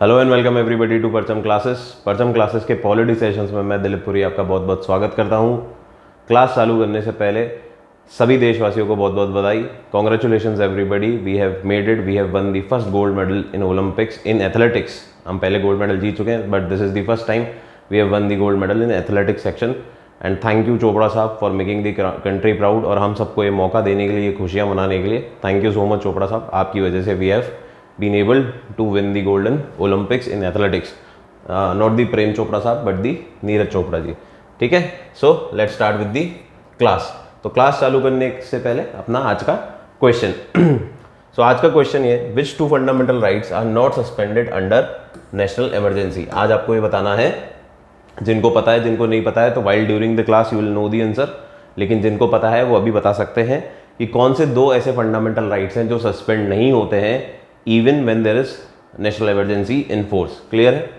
Hello and welcome everybody to Parcham classes के polity sessions में मैं दिलीप पुरी आपका बहुत बहुत स्वागत करता हूं। क्लास चालू करने से पहले सभी देशवासियों को बहुत बहुत बधाई। Congratulations everybody, we have made it, we have won the first gold medal in Olympics in athletics. हम पहले गोल्ड मेडल जीत चुके हैं but this is the first time we have won the gold medal in athletics section. And thank you Chopra साहब for making the country proud और हम सबको ये मौका देने के लिए, खुशियाँ मनाने के लिए thank you so much Chopra साहब। आपकी वजह से we have been able to win the golden Olympics in athletics. Not the Prem Chopra साहब but the नीरज चोपड़ा जी। ठीक है, so let's start with the class. तो क्लास चालू करने से पहले अपना आज का क्वेश्चन सो आज का क्वेश्चन ये, which two fundamental rights are not suspended under national emergency. आज आपको ये बताना है, जिनको पता है, जिनको नहीं पता है तो while during the class you will know the answer, लेकिन जिनको पता है वो अभी बता सकते हैं कि कौन से दो ऐसे फंडामेंटल राइट्स हैं जो सस्पेंड नहीं होते हैं even when there is national emergency in force। Clear है?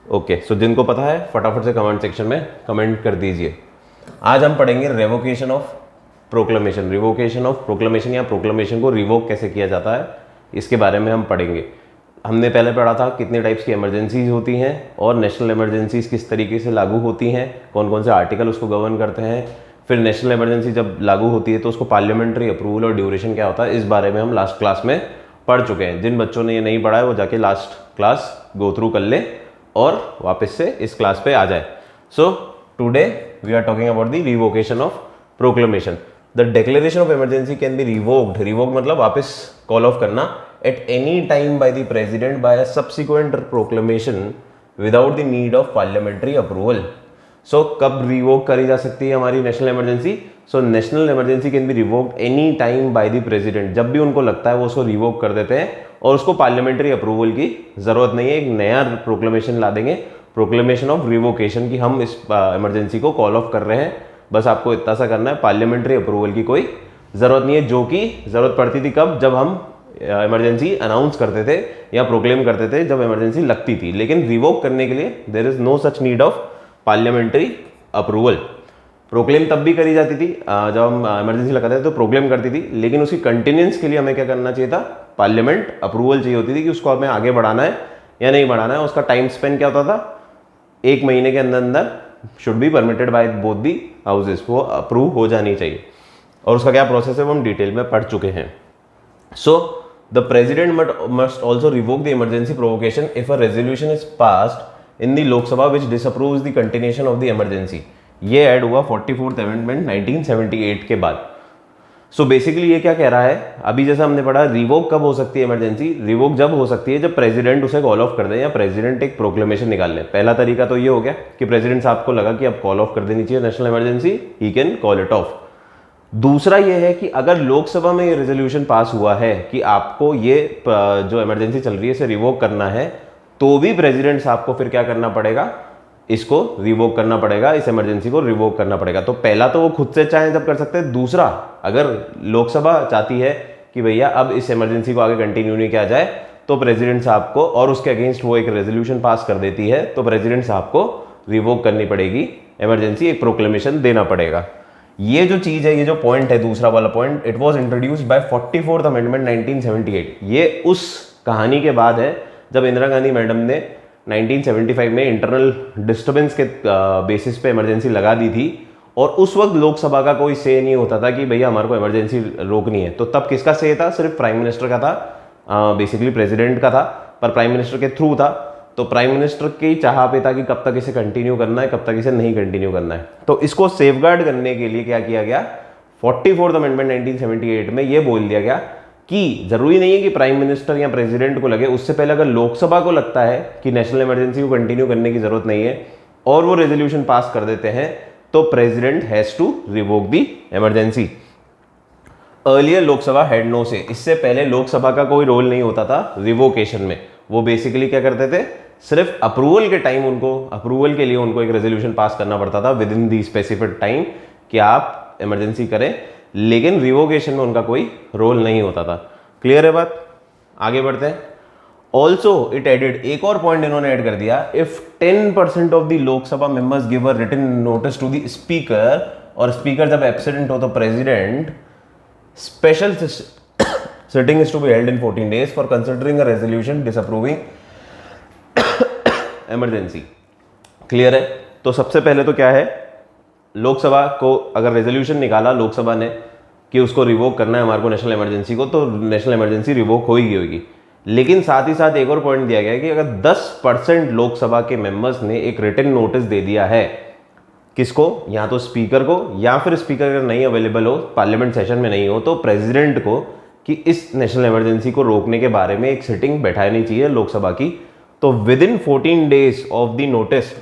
ओके, सो जिनको पता है फटाफट से कमेंट सेक्शन में कमेंट कर दीजिए। आज हम पढ़ेंगे revocation of proclamation. Revocation of proclamation या प्रोक्लेमेशन को रिवोक कैसे किया जाता है, इसके बारे में हम पढ़ेंगे। हमने पहले पढ़ा था कितने टाइप्स की इमरजेंसीज होती हैं और नेशनल इमरजेंसीज किस तरीके से लागू होती हैं, कौन कौन से आर्टिकल उसको गवर्न करते हैं। फिर नेशनल इमरजेंसी जब लागू होती है तो उसको पार्लियामेंट्री अप्रूवल और ड्यूरेशन क्या होता है, इस बारे में हम लास्ट क्लास में पढ़ चुके हैं। जिन बच्चों ने ये नहीं पढ़ा है वो जाके लास्ट क्लास गो थ्रू कर ले और वापस से इस क्लास पे आ जाए। So today we are talking about the revocation of proclamation. The declaration of emergency can be revoked, revoke मतलब वापस कॉल ऑफ करना, at any time by the president by a subsequent proclamation without the need of parliamentary approval. So कब revoke करी जा सकती है हमारी national emergency? So national emergency can be revoked any time by the president. जब भी उनको लगता है वो उसको रिवोक कर देते हैं और उसको पार्लियामेंट्री अप्रूवल की जरूरत नहीं है। एक नया प्रोक्लेमेशन ला देंगे, प्रोक्लेमेशन ऑफ रिवोकेशन की हम इस इमरजेंसी को कॉल ऑफ कर रहे हैं। बस आपको इतना सा करना है, पार्लियामेंट्री अप्रूवल की कोई जरूरत नहीं है, जो कि जरूरत पड़ती थी कब, जब हम इमरजेंसी अनाउंस करते थे या प्रोक्लेम करते थे, जब इमरजेंसी लगती थी। लेकिन रिवोक करने के लिए there is no such need of parliamentary approval. Proclaim तब भी करी जाती थी जब हम इमरजेंसी लगाते थे तो प्रोक्लेम करती थी, लेकिन उसकी कंटिन्यूंस के लिए हमें क्या करना चाहिए था, पार्लियामेंट अप्रूवल चाहिए होती थी कि उसको हमें आगे बढ़ाना है या नहीं बढ़ाना है। उसका टाइम स्पेन क्या होता था, 1 महीने के अंदर अंदर should be permitted by both the houses, वो अप्रूव हो जानी चाहिए। और उसका क्या प्रोसेस है वो हम डिटेल में पढ़ चुके हैं। So the president must also revoke the emergency provocation if a resolution is passed in the Lok Sabha which disapproves the continuation of the emergency. ये ऐड हुआ 44th अमेंडमेंट 1978 के बाद। सो बेसिकली ये क्या कह रहा है, अभी जैसा हमने पढ़ा रिवोक कब हो सकती है इमरजेंसी, रिवोक जब हो सकती है जब प्रेसिडेंट उसे कॉल ऑफ कर दे या प्रेसिडेंट एक प्रोक्लेमेशन निकाल ले। पहला तरीका तो ये हो गया कि प्रेसिडेंट साहब को लगा कि अब कॉल ऑफ कर देनी चाहिए national emergency, he can call it of. दूसरा ये है कि अगर लोकसभा में ये रेजोल्यूशन पास हुआ है कि आपको ये जो इमरजेंसी चल रही है इसे रिवोक करना है, तो भी प्रेसिडेंट साहब को फिर क्या करना पड़ेगा, इसको रिवोक करना पड़ेगा, इस इमरजेंसी को रिवोक करना पड़ेगा। तो पहला तो वो खुद से चाहे जब कर सकते हैं, दूसरा अगर लोकसभा चाहती है कि भैया अब इस इमरजेंसी को आगे कंटिन्यू नहीं किया जाए तो प्रेसिडेंट साहब को, और उसके अगेंस्ट वो एक रेजोल्यूशन पास कर देती है, तो प्रेसिडेंट साहब को रिवोक करनी पड़ेगी इमरजेंसी, एक प्रोक्लेमेशन देना पड़ेगा। ये जो चीज है, ये जो पॉइंट है, दूसरा वाला point, it was introduced by 44th amendment 1978। ये उस कहानी के बाद है जब इंदिरा गांधी मैडम ने 1975 में इंटरनल डिस्टर्बेंस के बेसिस पे इमरजेंसी लगा दी थी, और उस वक्त लोकसभा का कोई से नहीं होता था कि भैया हमारे को इमरजेंसी रोकनी है। तो तब किसका से था, सिर्फ प्राइम मिनिस्टर का था, बेसिकली प्रेसिडेंट का था, पर प्राइम मिनिस्टर के थ्रू था। तो प्राइम मिनिस्टर की चाह पे था कि कब तक इसे कंटिन्यू करना है, कब तक इसे नहीं कंटिन्यू करना है। तो इसको सेफगार्ड करने के लिए क्या किया गया, 44th अमेंडमेंट 1978 में ये बोल दिया गया कि जरूरी नहीं है कि प्राइम मिनिस्टर या प्रेसिडेंट को लगे, उससे पहले अगर लोकसभा को लगता है कि नेशनल इमरजेंसी को कंटिन्यू करने की जरूरत नहीं है और वो रेजोल्यूशन पास कर देते हैं, तो president has to revoke the emergency. Earlier Lok Sabha had no say, इससे पहले लोकसभा का कोई रोल नहीं होता था रिवोकेशन में। वो बेसिकली क्या करते थे, सिर्फ अप्रूवल के टाइम उनको, अप्रूवल के लिए उनको एक रेजोल्यूशन पास करना पड़ता था with in the specific time कि आप इमरजेंसी करें, लेकिन रिवोकेशन में उनका कोई रोल नहीं होता था। क्लियर है बात? आगे बढ़ते हैं। ऑल्सो इट एडेड, एक और पॉइंट इन्होंने ऐड कर दिया, if 10% of the Lok Sabha members give a written notice to the speaker, और स्पीकर जब एब्सेंट हो तो president, special sitting is to be held in 14 days for considering a resolution disapproving emergency. Clear है? तो सबसे पहले तो क्या है, लोकसभा को अगर रेजोल्यूशन निकाला लोकसभा ने कि उसको रिवोक करना है हमारे को नेशनल इमरजेंसी को, तो नेशनल इमरजेंसी रिवोक होगी। लेकिन साथ ही साथ एक और पॉइंट दिया गया है कि अगर 10% लोकसभा के मेंबर्स ने एक रिटन नोटिस दे दिया है, किसको, या तो स्पीकर को, या फिर स्पीकर अगर नहीं अवेलेबल हो, पार्लियामेंट सेशन में नहीं हो, तो प्रेसिडेंट को, कि इस नेशनल इमरजेंसी को रोकने के बारे में एक सिटिंग बैठानी चाहिए लोकसभा की, तो with in 14 days of the notice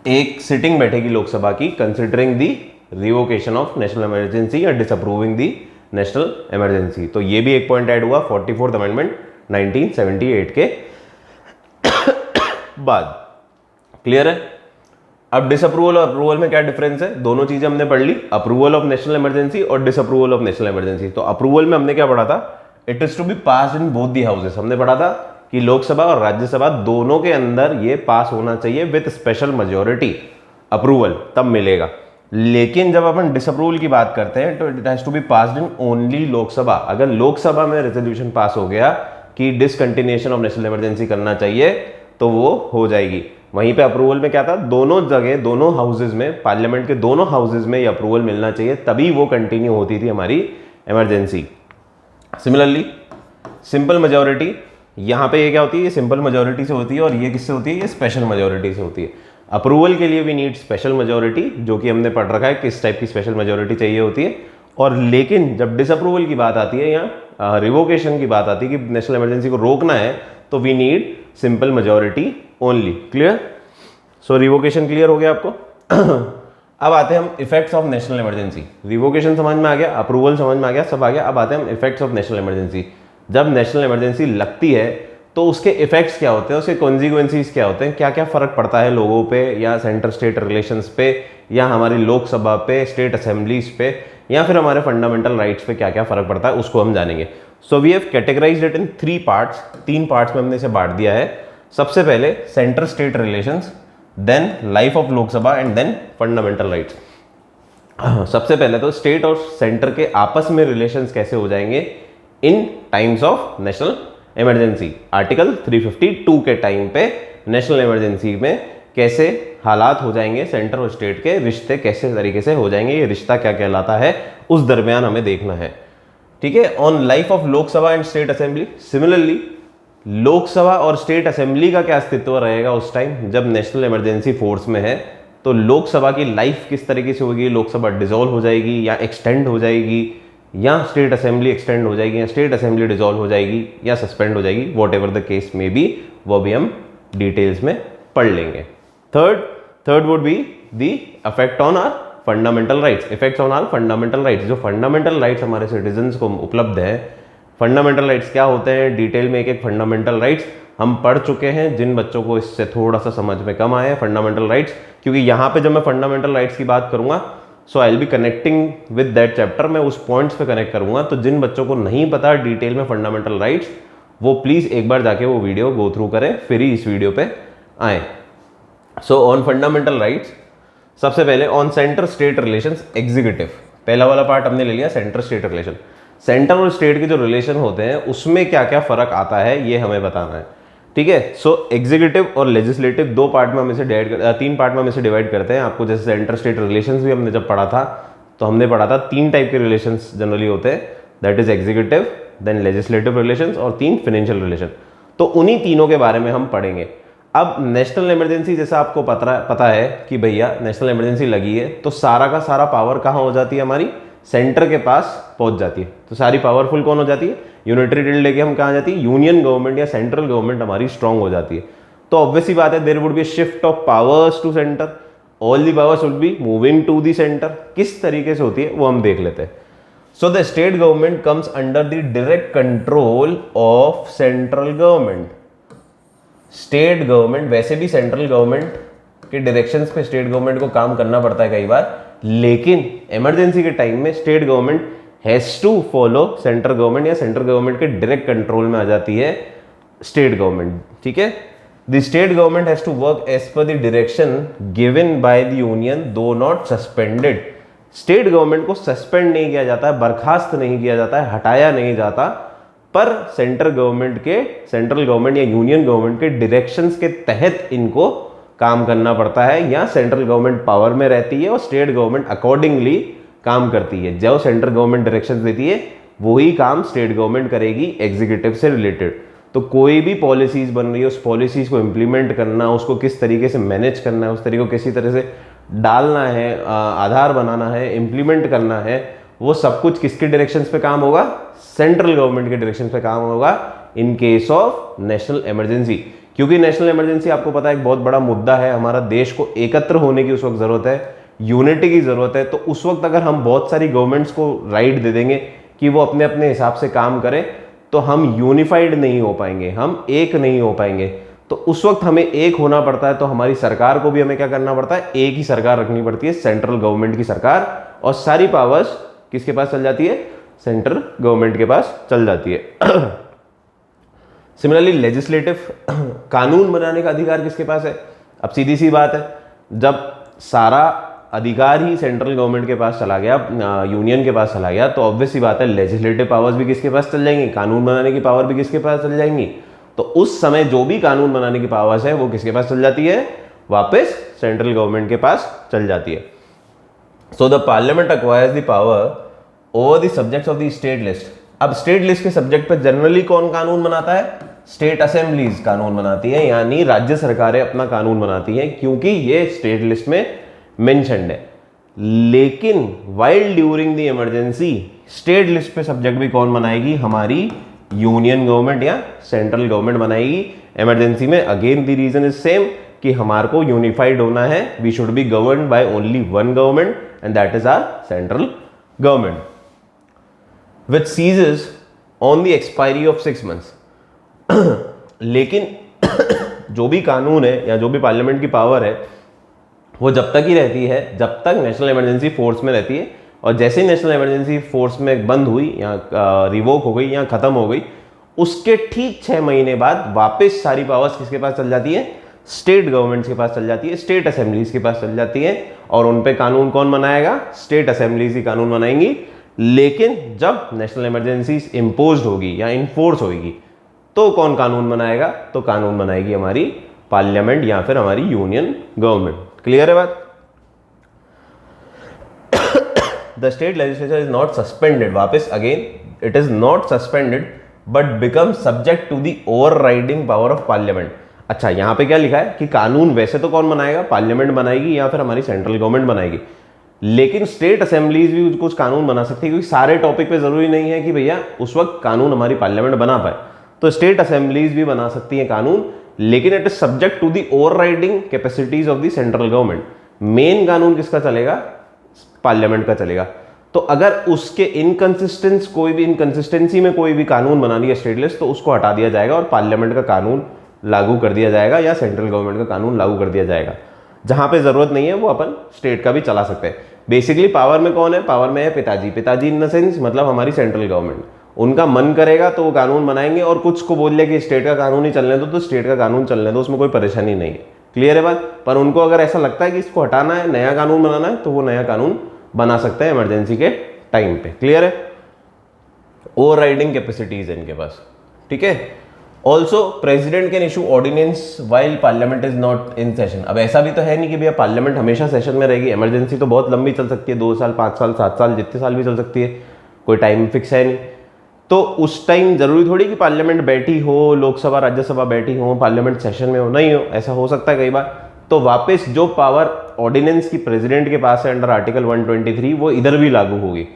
एक सिटिंग बैठेगी लोकसभा की considering the revocation of national emergency या डिसअप्रूविंग दी नेशनल इमरजेंसी। तो ये भी एक पॉइंट ऐड हुआ 44th अमेंडमेंट 1978 के बाद। क्लियर है? अब डिसअप्रूवल और अप्रूवल में क्या डिफरेंस है, दोनों चीजें हमने पढ़ ली, अप्रूवल ऑफ नेशनल इमरजेंसी और डिसअप्रूवल ऑफ नेशनल इमरजेंसी। तो अप्रूवल में हमने क्या पढ़ा था, it is to be pass in both the houses. हमने पढ़ा था कि लोकसभा और राज्यसभा दोनों के अंदर ये पास होना चाहिए विद स्पेशल मेजोरिटी, अप्रूवल तब मिलेगा। लेकिन जब अपन डिसअप्रूवल की बात करते हैं तो it has to be passed in only Lok Sabha. अगर लोकसभा में रेजोल्यूशन पास हो गया कि डिसकंटिन्यूएशन ऑफ नेशनल इमरजेंसी करना चाहिए तो वो हो जाएगी। वहीं पे अप्रूवल में क्या था, दोनों जगह, दोनों हाउसेज में, पार्लियामेंट के दोनों हाउसेज में ये अप्रूवल मिलना चाहिए, तभी वो कंटिन्यू होती थी हमारी इमरजेंसी। सिमिलरली सिंपल मेजोरिटी, यहाँ पे ये क्या होती है, ये सिंपल मेजोरिटी से होती है, और ये किससे होती है, ये स्पेशल मेजोरिटी से होती है। अप्रूवल के लिए वी नीड स्पेशल मेजोरिटी, जो कि हमने पढ़ रखा है किस टाइप की स्पेशल मेजोरिटी चाहिए होती है। और लेकिन जब डिसअप्रूवल की बात आती है या रिवोकेशन की बात आती है कि नेशनल इमरजेंसी को रोकना है, तो we need simple majority only. Clear? So revocation clear हो गया आपको। अब आते हैं हम effects of national emergency. Revocation समझ में आ गया, अप्रूवल समझ में आ गया, सब आ गया। अब आते हैं हम इफेक्ट्स ऑफ नेशनल इमरजेंसी। जब नेशनल इमरजेंसी लगती है तो उसके इफेक्ट्स क्या होते हैं, उसके कॉन्सिक्वेंसीज क्या होते हैं, क्या क्या फर्क पड़ता है लोगों पे, या सेंटर स्टेट रिलेशंस पे, या हमारी लोकसभा पे, स्टेट असेंबलीज पे, या फिर हमारे फंडामेंटल राइट्स पे क्या क्या फर्क पड़ता है, उसको हम जानेंगे। So we have categorized it in 3 parts. 3 parts में हमने इसे बांट दिया है। सबसे पहले centre state relations, then life of Lok Sabha, and then fundamental rights. सबसे पहले तो स्टेट और सेंटर के आपस में रिलेशंस कैसे हो जाएंगे in times of national emergency. Article 352 के टाइम पे नेशनल इमरजेंसी में कैसे हालात हो जाएंगे, सेंटर और स्टेट के रिश्ते कैसे तरीके से हो जाएंगे, ये रिश्ता क्या कहलाता है, उस दरमियान हमें देखना है। ठीक है? On life of Lok Sabha and state assembly, similarly Lok Sabha और स्टेट असेंबली का क्या अस्तित्व रहेगा उस टाइम जब नेशनल इमरजेंसी फोर्स में है, तो लोकसभा की लाइफ किस तरीके से होगी, लोकसभा डिसॉल्व हो जाएगी या एक्सटेंड हो जाएगी, या स्टेट असेंबली एक्सटेंड हो जाएगी, या स्टेट असेंबली डिसॉल्व हो जाएगी, या सस्पेंड हो जाएगी, वॉट एवर द केस में बी, वो भी हम डिटेल्स में पढ़ लेंगे। Third would be the effect on our fundamental rights, effects on our fundamental rights. जो फंडामेंटल राइट्स हमारे सिटीजन्स को उपलब्ध है, फंडामेंटल राइट्स क्या होते हैं, डिटेल में एक एक फंडामेंटल राइट्स हम पढ़ चुके हैं। जिन बच्चों को इससे थोड़ा सा समझ में कम आया है फंडामेंटल राइट्स, क्योंकि यहाँ पे जब मैं फंडामेंटल राइट्स की बात करूंगा, so I will be connecting with that chapter, मैं उस पॉइंट्स पे कनेक्ट करूंगा। तो जिन बच्चों को नहीं पता डिटेल में फंडामेंटल राइट्स, वो प्लीज एक बार जाके वो वीडियो गो थ्रू करें, फिर ही इस वीडियो पे आए। सो ऑन फंडामेंटल राइट्स, सबसे पहले on centre state relations executive, पहला वाला पार्ट हमने ले लिया, सेंटर स्टेट रिलेशन। सेंटर और स्टेट के जो रिलेशन होते हैं उसमें क्या क्या फर्क आता है ये हमें बताना है। ठीक है? सो एग्जीक्यूटिव और लेजिस्लेटिव 2 पार्ट में हम इसे डिवाइड 3 पार्ट में हम इसे डिवाइड करते हैं। आपको जैसे सेंटर स्टेट रिलेशंस भी हमने जब पढ़ा था तो हमने पढ़ा था 3 टाइप के रिलेशंस जनरली होते हैं, that is executive, then legislative relations, और 3 फाइनेंशियल रिलेशन। तो उन्हीं तीनों के बारे में हम पढ़ेंगे। अब नेशनल इमरजेंसी जैसा आपको पता है कि भैया नेशनल इमरजेंसी लगी है, तो सारा का सारा पावर कहाँ हो जाती है, हमारी सेंटर के पास पहुंच जाती है। तो सारी पावरफुल कौन हो जाती है, यूनिटरी टिल्ड लेके हम कहाँ जाती है, यूनियन गवर्नमेंट या सेंट्रल गवर्नमेंट हमारी स्ट्रांग हो जाती है। तो ऑब्वियस ही बात है, there would be shift of powers to centre, all the powers would be moving to the centre. किस तरीके से होती है वो हम देख लेते हैं। So the state government comes under the direct control of central government. State government, वैसे भी सेंट्रल गवर्नमेंट के डायरेक्शंस पे स्टेट गवर्नमेंट को काम करना पड़ता है कई बार, लेकिन इमरजेंसी के टाइम में state government has to follow central government, या सेंट्रल गवर्नमेंट के डायरेक्ट कंट्रोल में आ जाती है स्टेट गवर्नमेंट। ठीक है? The state government has to work as per the direction given by the union, though not suspended. State government को suspend नहीं किया जाता है, बर्खास्त नहीं किया जाता है, हटाया नहीं जाता, पर सेंट्रल गवर्नमेंट या यूनियन गवर्नमेंट के डायरेक्शंस के तहत इनको काम करना पड़ता है, या सेंट्रल गवर्नमेंट पावर में रहती है और स्टेट गवर्नमेंट अकॉर्डिंगली काम करती है। जो सेंट्रल गवर्नमेंट डायरेक्शंस देती है वही काम स्टेट गवर्नमेंट करेगी एग्जीक्यूटिव से रिलेटेड। तो कोई भी पॉलिसीज बन रही है, उस पॉलिसीज को इंप्लीमेंट करना, उसको किस तरीके से मैनेज करना है, उस तरीके को किसी तरह से डालना है, आधार बनाना है, इंप्लीमेंट करना है, वो सब कुछ किसके डायरेक्शंस पे काम होगा? सेंट्रल गवर्नमेंट के डायरेक्शन पे काम होगा इन केस ऑफ नेशनल इमरजेंसी। क्योंकि नेशनल इमरजेंसी आपको पता है एक बहुत बड़ा मुद्दा है, हमारा देश को एकत्र होने की उस वक्त जरूरत है, यूनिटी की जरूरत है। तो उस वक्त अगर हम बहुत सारी गवर्नमेंट्स को राइट दे देंगे कि वो अपने अपने हिसाब से काम करें, तो हम यूनिफाइड नहीं हो पाएंगे, हम एक नहीं हो पाएंगे। तो उस वक्त हमें एक होना पड़ता है। तो हमारी सरकार को भी हमें क्या करना पड़ता है? एक ही सरकार रखनी पड़ती है, सेंट्रल गवर्नमेंट की सरकार, और सारी पावर्स किसके पास चल जाती है? सेंट्रल गवर्नमेंट के पास चल जाती है। सिमिलरली लेजिस्लेटिव, कानून बनाने का अधिकार किसके पास है? अब सीधी सी बात है, जब सारा अधिकार ही सेंट्रल गवर्नमेंट के पास चला गया, यूनियन के पास चला गया, तो ऑब्वियस सी बात है लेजिस्लेटिव पावर्स भी किसके पास चल जाएंगी? कानून बनाने की पावर भी किसके पास चल जाएंगी? तो उस समय जो भी कानून बनाने की पावर्स है वो किसके पास चल जाती है? वापस सेंट्रल गवर्नमेंट के पास चल जाती है। So the parliament acquires the power over the subjects of the state list. अब स्टेट लिस्ट के सब्जेक्ट पे जनरली कौन कानून बनाता है? स्टेट असेंबलीज कानून बनाती है, यानी राज्य सरकारें अपना कानून बनाती हैं, क्योंकि ये स्टेट लिस्ट में मेंशन्ड है। लेकिन while during the emergency state list पे सब्जेक्ट भी कौन बनाएगी? हमारी यूनियन गवर्नमेंट या सेंट्रल गवर्नमेंट बनाएगी। इमरजेंसी में again the reason is same कि हमारे को यूनिफाइड होना है, we should be governed by only one government and that is our central government, which ceases on the expiry of 6 months। लेकिन जो भी कानून है या जो भी पार्लियामेंट की पावर है वो जब तक ही रहती है जब तक नेशनल इमरजेंसी फोर्स में रहती है, और जैसे ही नेशनल इमरजेंसी फोर्स में बंद हुई या रिवोक हो गई या खत्म हो गई, उसके ठीक 6 महीने बाद वापस सारी पावर्स किसके पास चल जाती है? स्टेट गवर्नमेंट्स के पास चल जाती है, स्टेट असेंबलीज के पास चल जाती है, और उन पे कानून कौन बनाएगा? स्टेट असेंबलीज ही कानून बनाएंगी। लेकिन जब नेशनल इमरजेंसी इंपोज्ड होगी या इन्फोर्स होगी तो कौन कानून बनाएगा? तो कानून बनाएगी हमारी पार्लियामेंट या फिर हमारी यूनियन गवर्नमेंट। क्लियर है बात? The state legislature is not suspended, वापस again it is not suspended but become subject to the overriding power of parliament. अच्छा, यहां पे क्या लिखा है कि कानून वैसे तो कौन बनाएगा? पार्लियामेंट बनाएगी या फिर हमारी सेंट्रल गवर्नमेंट बनाएगी, लेकिन स्टेट असेंबलीज भी कुछ कानून बना सकती है, क्योंकि सारे टॉपिक पे जरूरी नहीं है कि भैया उस वक्त कानून हमारी पार्लियामेंट बना पाए। तो स्टेट असेंबलीज भी बना सकती है कानून, लेकिन it is subject to the overriding capacities of the central government. Main कानून किसका चलेगा? पार्लियामेंट का चलेगा। तो अगर उसके इनकंसिस्टेंसी में कोई भी कानून बना लिया स्टेट लिस्ट, तो उसको हटा दिया जाएगा और पार्लियामेंट का कानून लागू कर दिया जाएगा या सेंट्रल गवर्नमेंट का कानून लागू कर दिया जाएगा। जहां पे जरूरत नहीं है वो अपन स्टेट का भी चला सकते हैं। बेसिकली पावर में कौन है? पावर में है पिताजी। पिताजी इन द सेंस मतलब हमारी सेंट्रल गवर्नमेंट। उनका मन करेगा तो वो कानून बनाएंगे, और कुछ को बोल लिया कि स्टेट का कानून ही चलने दो तो स्टेट का कानून चलने दो, उसमें कोई परेशानी नहीं है। क्लियर है बात? पर उनको अगर ऐसा लगता है कि इसको हटाना है, नया कानून बनाना है, तो वो नया कानून बना सकते हैं इमरजेंसी के टाइम पे। क्लियर है? ओवर राइडिंग कैपेसिटीज है इनके पास। ठीक है। Also president can issue ordinance while parliament is not in session. अब ऐसा भी तो है नहीं कि भैया पार्लियामेंट हमेशा सेशन में रहेगी। इमरजेंसी तो बहुत लंबी चल सकती है, 2 साल, 5 साल, 7 साल, जितने साल भी चल सकती है, कोई टाइम फिक्स है नहीं। तो उस टाइम जरूरी थोड़ी कि पार्लियामेंट बैठी हो, लोकसभा राज्यसभा बैठी हो, पार्लियामेंट सेशन में हो, नहीं हो, ऐसा हो सकता है कई बार। तो वापस जो पावर ऑर्डिनेंस की प्रेसिडेंट के पास है अंडर आर्टिकल 123, वो इधर भी लागू होगी।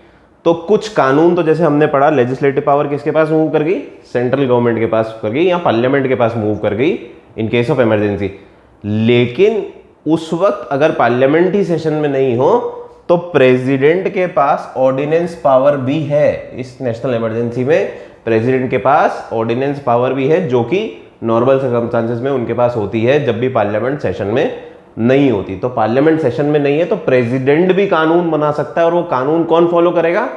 तो कुछ कानून तो जैसे हमने पढ़ा, लेजिस्लेटिव पावर किसके पास मूव कर गई? सेंट्रल गवर्नमेंट के पास कर गई या पार्लियामेंट के पास मूव कर गई इन केस ऑफ इमरजेंसी। लेकिन उस वक्त अगर पार्लियामेंट ही सेशन में नहीं हो तो प्रेसिडेंट के पास ऑर्डिनेंस पावर भी है। इस नेशनल इमरजेंसी में प्रेसिडेंट के पास ऑर्डिनेंस पावर भी है, जो कि नॉर्मल सर्कमस्टांसेस में उनके पास होती है जब भी पार्लियामेंट सेशन में नहीं होती। तो पार्लियामेंट सेशन में नहीं है तो प्रेसिडेंट भी कानून बना सकता है, और वो कानून कौन फॉलो करेगा?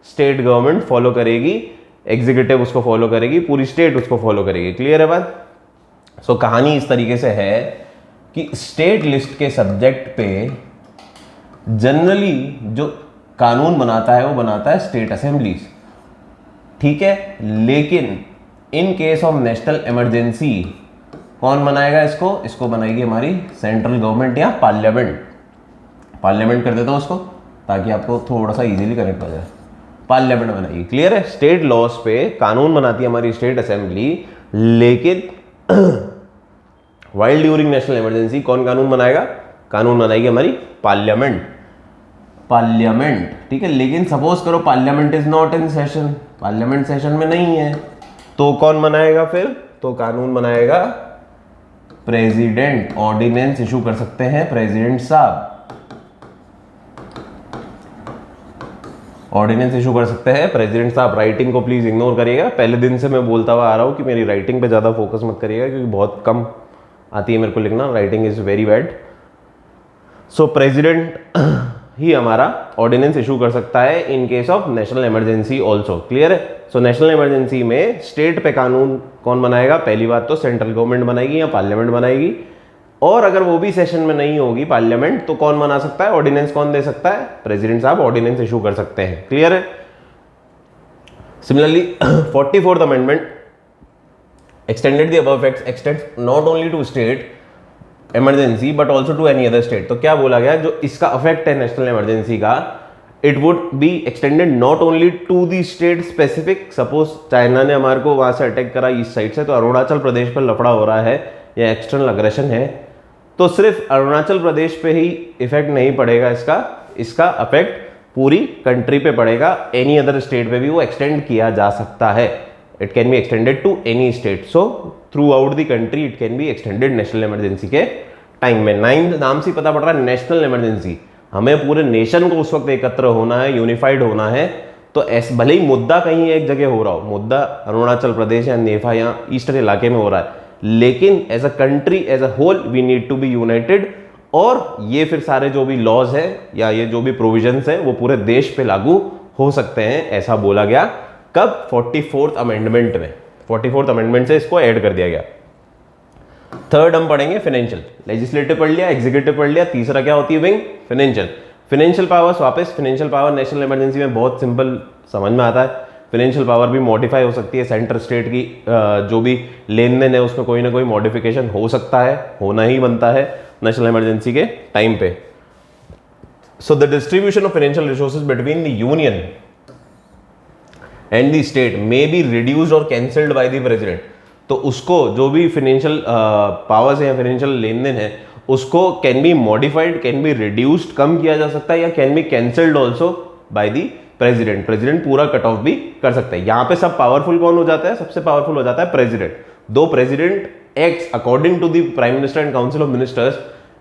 स्टेट गवर्नमेंट फॉलो करेगी, एग्जीक्यूटिव उसको फॉलो करेगी, पूरी स्टेट उसको फॉलो करेगी। क्लियर है बात? सो कहानी इस तरीके से है कि स्टेट लिस्ट के सब्जेक्ट पे जनरली जो कानून बनाता है वो बनाता है स्टेट असेंबलीज। ठीक है, लेकिन इन केस ऑफ नेशनल इमरजेंसी कौन बनाएगा इसको? इसको बनाएगी हमारी सेंट्रल गवर्नमेंट या पार्लियामेंट। पार्लियामेंट कर देता हूं उसको ताकि आपको थोड़ा सा इजीली कनेक्ट हो जाए। पार्लियामेंट बनाएगी, क्लियर है। स्टेट लॉज पे कानून बनाती है हमारी स्टेट असेंबली, लेकिन वाइल ड्यूरिंग नेशनल इमरजेंसी कौन कानून बनाएगा? कानून बनाएगी हमारी पार्लियामेंट। पार्लियामेंट, ठीक है। लेकिन सपोज करो parliament is not in session, parliament session में नहीं है, तो कौन बनाएगा फिर? तो कानून बनाएगा प्रेसिडेंट। ऑर्डिनेंस इशू कर सकते हैं प्रेसिडेंट साहब, ऑर्डिनेंस इशू कर सकते हैं प्रेसिडेंट साहब। राइटिंग को प्लीज इग्नोर करिएगा, पहले दिन से मैं बोलता हुआ आ रहा हूं कि मेरी राइटिंग पे ज्यादा फोकस मत करिएगा क्योंकि बहुत कम आती है मेरे को लिखना, writing is very bad. So president ही हमारा ऑर्डिनेंस इशू कर सकता है in case of national emergency also, clear है। सो नेशनल इमरजेंसी में स्टेट पे कानून कौन बनाएगा? पहली बात तो सेंट्रल गवर्नमेंट बनाएगी या पार्लियामेंट बनाएगी, और अगर वो भी सेशन में नहीं होगी पार्लियामेंट तो कौन बना सकता है? ऑर्डिनेंस कौन दे सकता है? प्रेसिडेंट साहब ऑर्डिनेंस इशू कर सकते हैं, क्लियर है। Similarly 44th amendment extended the above facts extends not only to state emergency but also to any other state. तो क्या बोला गया? जो इसका अफेक्ट है नेशनल इमरजेंसी का, it would be extended not only to the state specific. Suppose China ने हमारे को वहां से अटैक करा ईस्ट साइड से, तो अरुणाचल प्रदेश पर लफड़ा हो रहा है या एक्सटर्नल अग्रेशन है, तो सिर्फ अरुणाचल प्रदेश पे ही इफेक्ट नहीं पड़ेगा इसका अफेक्ट पूरी कंट्री पे पड़ेगा। एनी अदर स्टेट पे भी वो एक्सटेंड किया जा सकता है। It can be extended to any state, so throughout the country it can be extended national emergency के टाइम में। 9 नाम से पता पड़ रहा है नेशनल इमरजेंसी, हमें पूरे नेशन को उस वक्त एकत्र होना है, यूनिफाइड होना है। तो ऐसे भले ही मुद्दा कहीं एक जगह हो रहा हो, मुद्दा अरुणाचल प्रदेश या नेपाल या ईस्टर्न इलाके में हो रहा है, लेकिन as a country as a whole we need to be united. और ये फिर सारे जो भी लॉज है या ये जो भी प्रोविजंस है वो पूरे देश पे लागू हो सकते हैं, ऐसा बोला गया। कब? 44th अमेंडमेंट में। 44th अमेंडमेंट से इसको ऐड कर दिया गया। थर्ड हम पढ़ेंगे फाइनेंशियल। लेजिस्लेटिव पढ़ लिया, एग्जीक्यूटिव पढ़ लिया, तीसरा क्या होती है? विंग। फाइनेंशियल। फाइनेंशियल पावर्स वापस, फाइनेंशियल पावर नेशनल इमरजेंसी में बहुत सिंपल समझ में आता है। फाइनेंशियल पावर भी मॉडिफाई हो सकती है, सेंटर स्टेट की जो भी लेन देन है उसमें कोई ना कोई मॉडिफिकेशन हो सकता है, होना ही बनता है नेशनल इमरजेंसी के टाइम पे। So the distribution of financial resources between the union and the state may be reduced और कैंसल्ड बाय द प्रेसिडेंट। तो उसको जो भी फाइनेंशियल पावर्स है, फाइनेंशियल लेन देन है, उसको can be modified, can be reduced, कम किया जा सकता है, या can be cancelled also by the president. President पूरा कट ऑफ भी कर सकता है। यहां पे सब पावरफुल कौन हो जाता है? सबसे पावरफुल हो जाता है president. Though president acts according to the prime minister and council of ministers,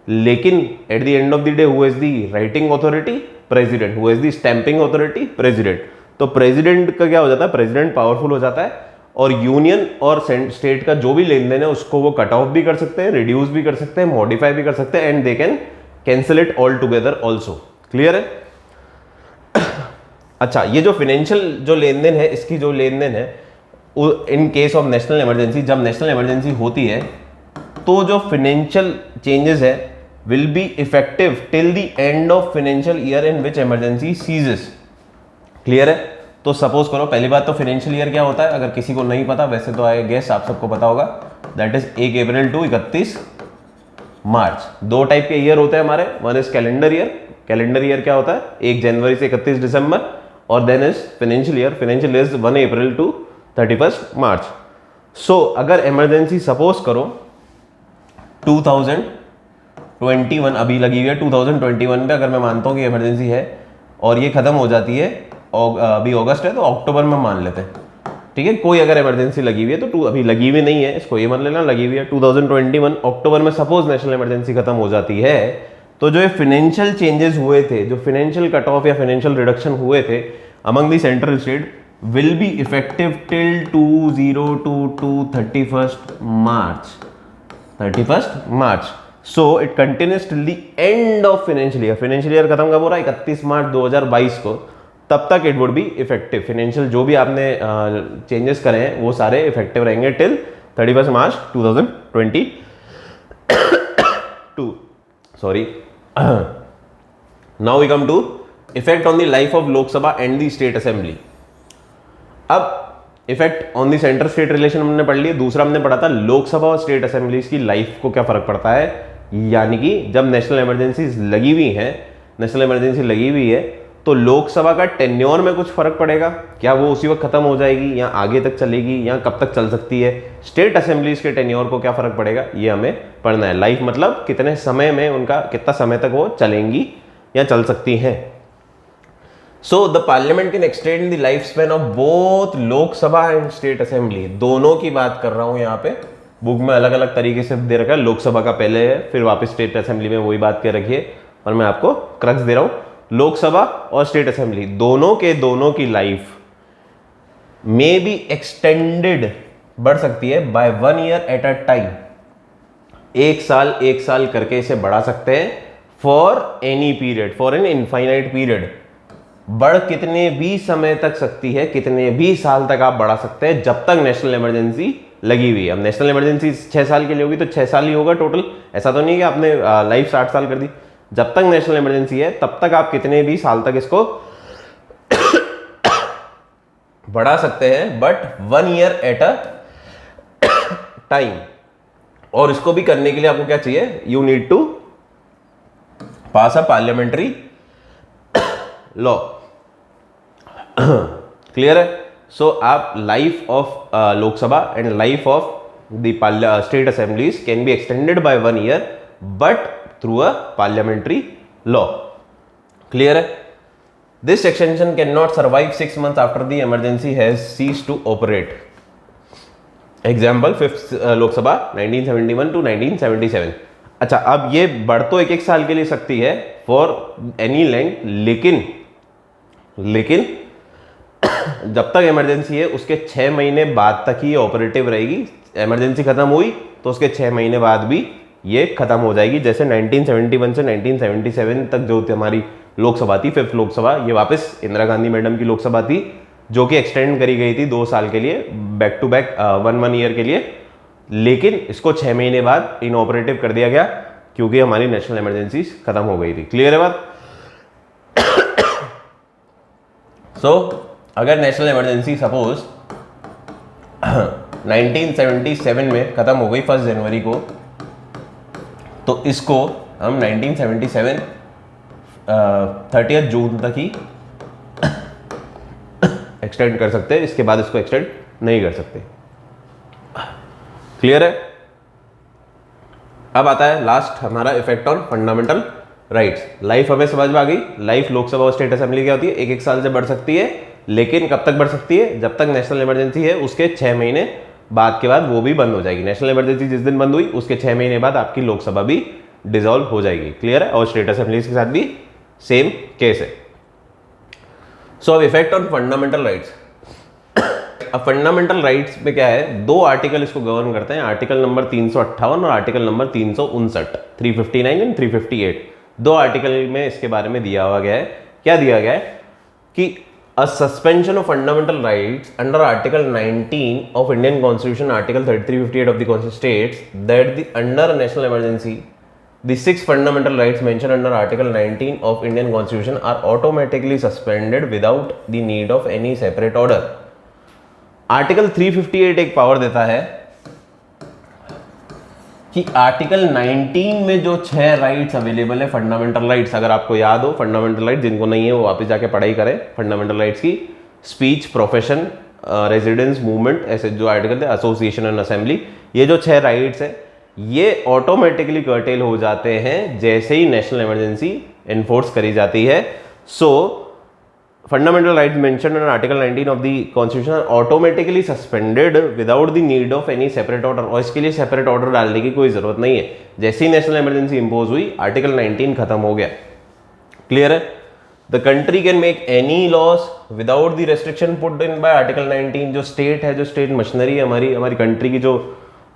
लेकिन at the end of the day who is the writing authority? President. Who is the stamping authority? President. तो president का क्या हो जाता है? President powerful हो जाता है, और यूनियन और स्टेट का जो भी लेन देन है उसको वो कट ऑफ भी कर सकते हैं, रिड्यूस भी कर सकते हैं, मॉडिफाई भी कर सकते हैं, and they can cancel it all together also, clear है। अच्छा, ये जो फाइनेंशियल जो लेन देन है, इसकी जो लेन देन है in case of national emergency, जब नेशनल इमरजेंसी होती है तो जो फाइनेंशियल चेंजेस है will be effective till the end of financial year in which emergency ceases, clear है। तो सपोज करो, पहली बात तो फाइनेंशियल ईयर क्या होता है, अगर किसी को नहीं पता, वैसे तो आई गेस आप सबको पता होगा, that is 1 April to 31 March. दो टाइप के ईयर होते हैं हमारे, one is calendar year. Calendar year क्या होता है? 1 जनवरी से 31 दिसंबर, और then is financial year. Financial year 1 April to 31 March. So अगर इमरजेंसी सपोज करो 2021 अभी लगी हुई है, 2021 पे अगर मैं मानता हूं कि इमरजेंसी है और ये खत्म हो जाती है, अभी अगस्त है तो अक्टूबर में मान लेते हैं, ठीक है। कोई अगर इमरजेंसी लगी हुई है तो अभी लगी हुई नहीं है, इसको ये मान लेना लगी हुई है। 2021 अक्टूबर में सपोज नेशनल इमरजेंसी खत्म हो जाती है, तो जो फाइनेंशियल चेंजेस हुए थे, जो फाइनेंशियल कट ऑफ या फाइनेंशियल रिडक्शन हुए थे among the central state will be effective till 2022 31st March. So it continues till the end of financial year. Financial year खत्म कब हो रहा है? 31 मार्च 2022 को, तब तक it would be effective. Financial जो भी आपने चेंजेस करे हैं वो सारे इफेक्टिव रहेंगे till 31 March 2022। Sorry. Now we come to effect on the life of Lok Sabha and the state assembly. अब effect on the centre state relation हमने पढ़ लिया। दूसरा हमने पढ़ा था लोकसभा और स्टेट असेंबलीज की लाइफ को क्या फर्क पड़ता है, यानी कि जब नेशनल इमरजेंसी लगी हुई है तो लोकसभा का टेन्योर में कुछ फर्क पड़ेगा क्या, वो उसी वक्त खत्म हो जाएगी या आगे तक चलेगी या कब तक चल सकती है। स्टेट असेंबलीज के टेन्योर को क्या फर्क पड़ेगा, ये हमें पढ़ना है। लाइफ मतलब कितने समय में उनका, कितना समय तक वो चलेंगी या चल सकती हैं। So the parliament can extend the life span of both Lok Sabha and state assembly. दोनों की बात कर रहा हूं यहाँ पे, बुक में अलग अलग तरीके से दे रखा है। लोकसभा का पहले है, फिर वापस स्टेट असेंबली में वही बात कर रखी है, और मैं आपको क्रक्स दे रहा हूं। लोकसभा और स्टेट असेंबली दोनों की लाइफ में भी एक्सटेंडेड, बढ़ सकती है by 1 year at a time. एक साल करके इसे बढ़ा सकते हैं for any period, for an infinite period. बढ़ कितने भी समय तक सकती है, कितने भी साल तक आप बढ़ा सकते हैं, जब तक नेशनल इमरजेंसी लगी हुई है। अब नेशनल इमरजेंसी 6 साल के लिए होगी तो 6 साल ही होगा टोटल, ऐसा तो नहीं कि आपने लाइफ 60 साल कर दी। जब तक नेशनल इमरजेंसी है तब तक आप कितने भी साल तक इसको बढ़ा सकते हैं, but 1 year at a time. और इसको भी करने के लिए आपको क्या चाहिए, you need to pass a parliamentary law. Clear है। सो आप life of Lok Sabha and life of the state assemblies can be extended by 1 year but through a parliamentary law. Clear है। This extension can not survive 6 months after the emergency has ceased to operate. Example 5th Lok Sabha 1971 to 1977। अच्छा, अब ये बढ़ तो एक साल के लिए सकती है फॉर एनी लेंथ, लेकिन जब तक इमरजेंसी है उसके 6 महीने बाद तक ही ऑपरेटिव रहेगी। इमरजेंसी खत्म हुई तो उसके 6 महीने बाद भी ये खत्म हो जाएगी। जैसे 1971 से 1977 तक जो हमारी लोकसभा थी, 5th लोकसभा, ये वापस इंदिरा गांधी मैडम की लोकसभा थी, जो कि एक्सटेंड करी गई थी 2 साल के लिए, बैक टू बैक 1 ईयर के लिए। लेकिन इसको 6 महीने बाद इनऑपरेटिव कर दिया गया क्योंकि हमारी नेशनल इमरजेंसी खत्म हो गई थी। क्लियर है बात। सो अगर नेशनल इमरजेंसी सपोज 1977 में खत्म हो गई 1 जनवरी को, तो इसको हम 1977 30 जून तक ही एक्सटेंड कर सकते हैं, इसके बाद इसको एक्सटेंड नहीं कर सकते। क्लियर है। अब आता है लास्ट हमारा effect on fundamental rights. Life हमें समझ में आ गई। लाइफ लोकसभा और स्टेट असेंबली क्या होती है, एक साल से बढ़ सकती है, लेकिन कब तक बढ़ सकती है, जब तक नेशनल इमरजेंसी है उसके 6 महीने बाद के बाद वो भी बंद हो जाएगी। नेशनल इमरजेंसी जिस दिन बंद हुई उसके 6 महीने बाद आपकी लोकसभा भी डिसॉल्व हो जाएगी। क्लियर है। और स्टेट असेंबलीज के साथ भी सेम केस है। सो अब इफेक्ट ऑन फंडामेंटल राइट्स। अब फंडामेंटल राइट्स में क्या है, 2 आर्टिकल इसको गवर्न करते हैं, आर्टिकल नंबर 358 और आर्टिकल नंबर 359, 359 एंड 358। 2 आर्टिकल में इसके बारे में दिया हुआ गया है। क्या दिया गया है कि a suspension of fundamental rights under Article 19 of Indian Constitution, Article 3358 of the Constitution states that the under national emergency, the 6 fundamental rights mentioned under Article 19 of Indian Constitution are automatically suspended without the need of any separate order. Article 358 एक power देता है कि article 19 में जो 6 rights available है fundamental rights, अगर आपको याद हो फंडामेंटल राइट्स, जिनको नहीं है वो वापस जाके पढ़ाई करें फंडामेंटल राइट्स की। स्पीच, प्रोफेशन, रेजिडेंस, मूवमेंट, ऐसे जो आर्टिकल है, एसोसिएशन एंड असेंबली, ये जो 6 राइट्स है ये ऑटोमेटिकली कर्टेल हो जाते हैं जैसे ही नेशनल इमरजेंसी एनफोर्स करी जाती है। सो fundamental rights mentioned in Article 19 of the Constitution are automatically suspended without the need of any separate order। और इसके लिए सेपरेट ऑर्डर डालने की कोई जरूरत नहीं है। जैसे ही नेशनल इमरजेंसी इंपोज हुई आर्टिकल 19 खत्म हो गया। क्लियर है। The country can make any laws without the restriction put in by article 19। जो स्टेट है, जो स्टेट मशीनरी है, हमारी कंट्री की जो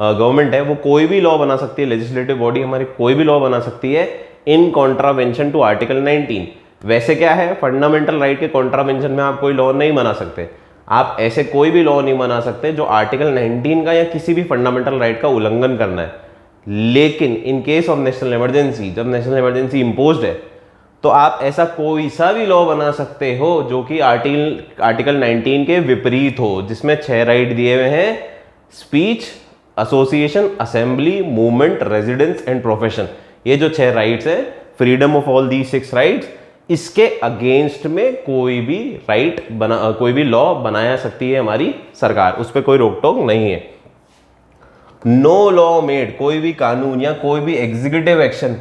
गवर्नमेंट है, वो कोई भी लॉ बना सकती है, लेजिस्लेटिव बॉडी हमारी कोई भी लॉ बना सकती है इन कॉन्ट्रावेंशन टू आर्टिकल 19। वैसे क्या है, फंडामेंटल राइट के कॉन्ट्रावेंशन में आप कोई लॉ नहीं बना सकते। आप ऐसे कोई भी लॉ नहीं बना सकते जो आर्टिकल 19 का या किसी भी फंडामेंटल राइट का उल्लंघन करना है। लेकिन इन केस ऑफ नेशनल इमरजेंसी, जब नेशनल इमरजेंसी इंपोज्ड है तो आप ऐसा कोई सा भी लॉ बना सकते हो जो कि आर्टिकल 19 के विपरीत हो, जिसमें 6 राइट दिए हुए हैं: speech, association, assembly, movement, residence and profession. ये जो 6 राइट्स है, freedom of all the 6 rights, इसके अगेंस्ट में कोई भी कोई भी लॉ बनाया सकती है हमारी सरकार, उस पर कोई रोक टोक नहीं है। नो लॉ मेड, कोई भी कानून या कोई भी executive action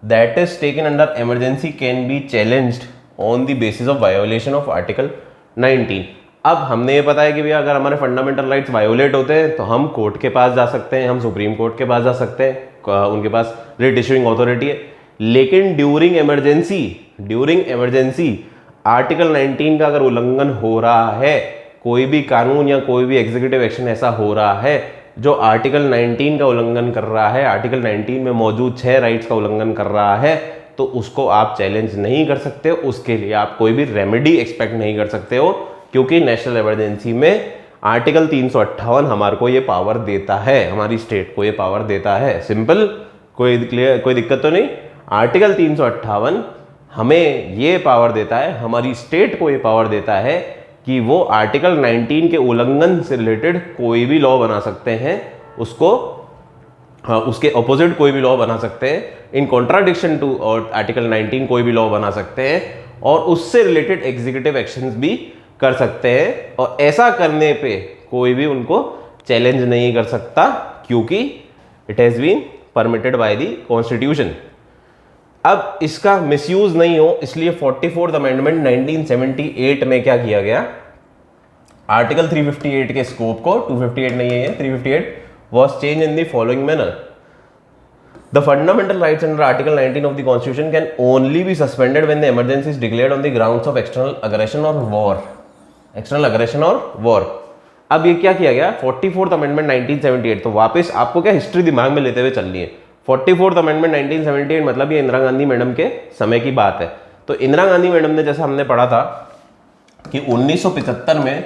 that is taken under emergency can B challenged on the basis of violation of article 19। अब हमने ये पता है कि भैया अगर हमारे फंडामेंटल राइट्स वायोलेट होते हैं तो हम कोर्ट के पास जा सकते हैं, हम सुप्रीम कोर्ट के पास जा सकते हैं, उनके पास रिट इशूइंग अथॉरिटी है। लेकिन ड्यूरिंग इमरजेंसी आर्टिकल 19 का अगर उल्लंघन हो रहा है, कोई भी कानून या कोई भी एग्जीक्यूटिव एक्शन ऐसा हो रहा है जो आर्टिकल 19 का उल्लंघन कर रहा है, आर्टिकल 19 में मौजूद 6 राइट्स का उल्लंघन कर रहा है, तो उसको आप चैलेंज नहीं कर सकते हो, उसके लिए आप कोई भी रेमेडी एक्सपेक्ट नहीं कर सकते हो, क्योंकि नेशनल इमरजेंसी में आर्टिकल 358 हमारे को ये पावर देता है, हमारी स्टेट को ये पावर देता है। सिंपल, कोई दिक्कत तो नहीं। आर्टिकल 358 हमें ये पावर देता है, हमारी स्टेट को ये पावर देता है कि वो आर्टिकल 19 के उल्लंघन से रिलेटेड कोई भी लॉ बना सकते हैं, उसके ऑपोजिट कोई भी लॉ बना सकते हैं, इन कॉन्ट्राडिक्शन टू और आर्टिकल 19 कोई भी लॉ बना सकते हैं, और उससे रिलेटेड एग्जीक्यूटिव एक्शंस भी कर सकते हैं। और ऐसा करने पे कोई भी उनको चैलेंज नहीं कर सकता, क्योंकि it has been permitted by the constitution. अब इसका मिसयूज नहीं हो, इसलिए 44th अमेंडमेंट 1978 में क्या किया गया, आर्टिकल 358 के स्कोप को, 258 नहीं है, 358 was changed in the following manner. The fundamental rights under Article 19 of the Constitution can only be suspended when the emergency is declared on the grounds of external aggression or war. External aggression or war. अब ये क्या किया गया, 44th amendment 1978, तो वापस आपको क्या history दिमाग में लेते हुए चलनी है। 44th अमेंडमेंट 1978 मतलब ये इंदिरा गांधी मैडम के समय की बात है। तो इंदिरा गांधी मैडम ने, जैसा हमने पढ़ा था कि 1975 में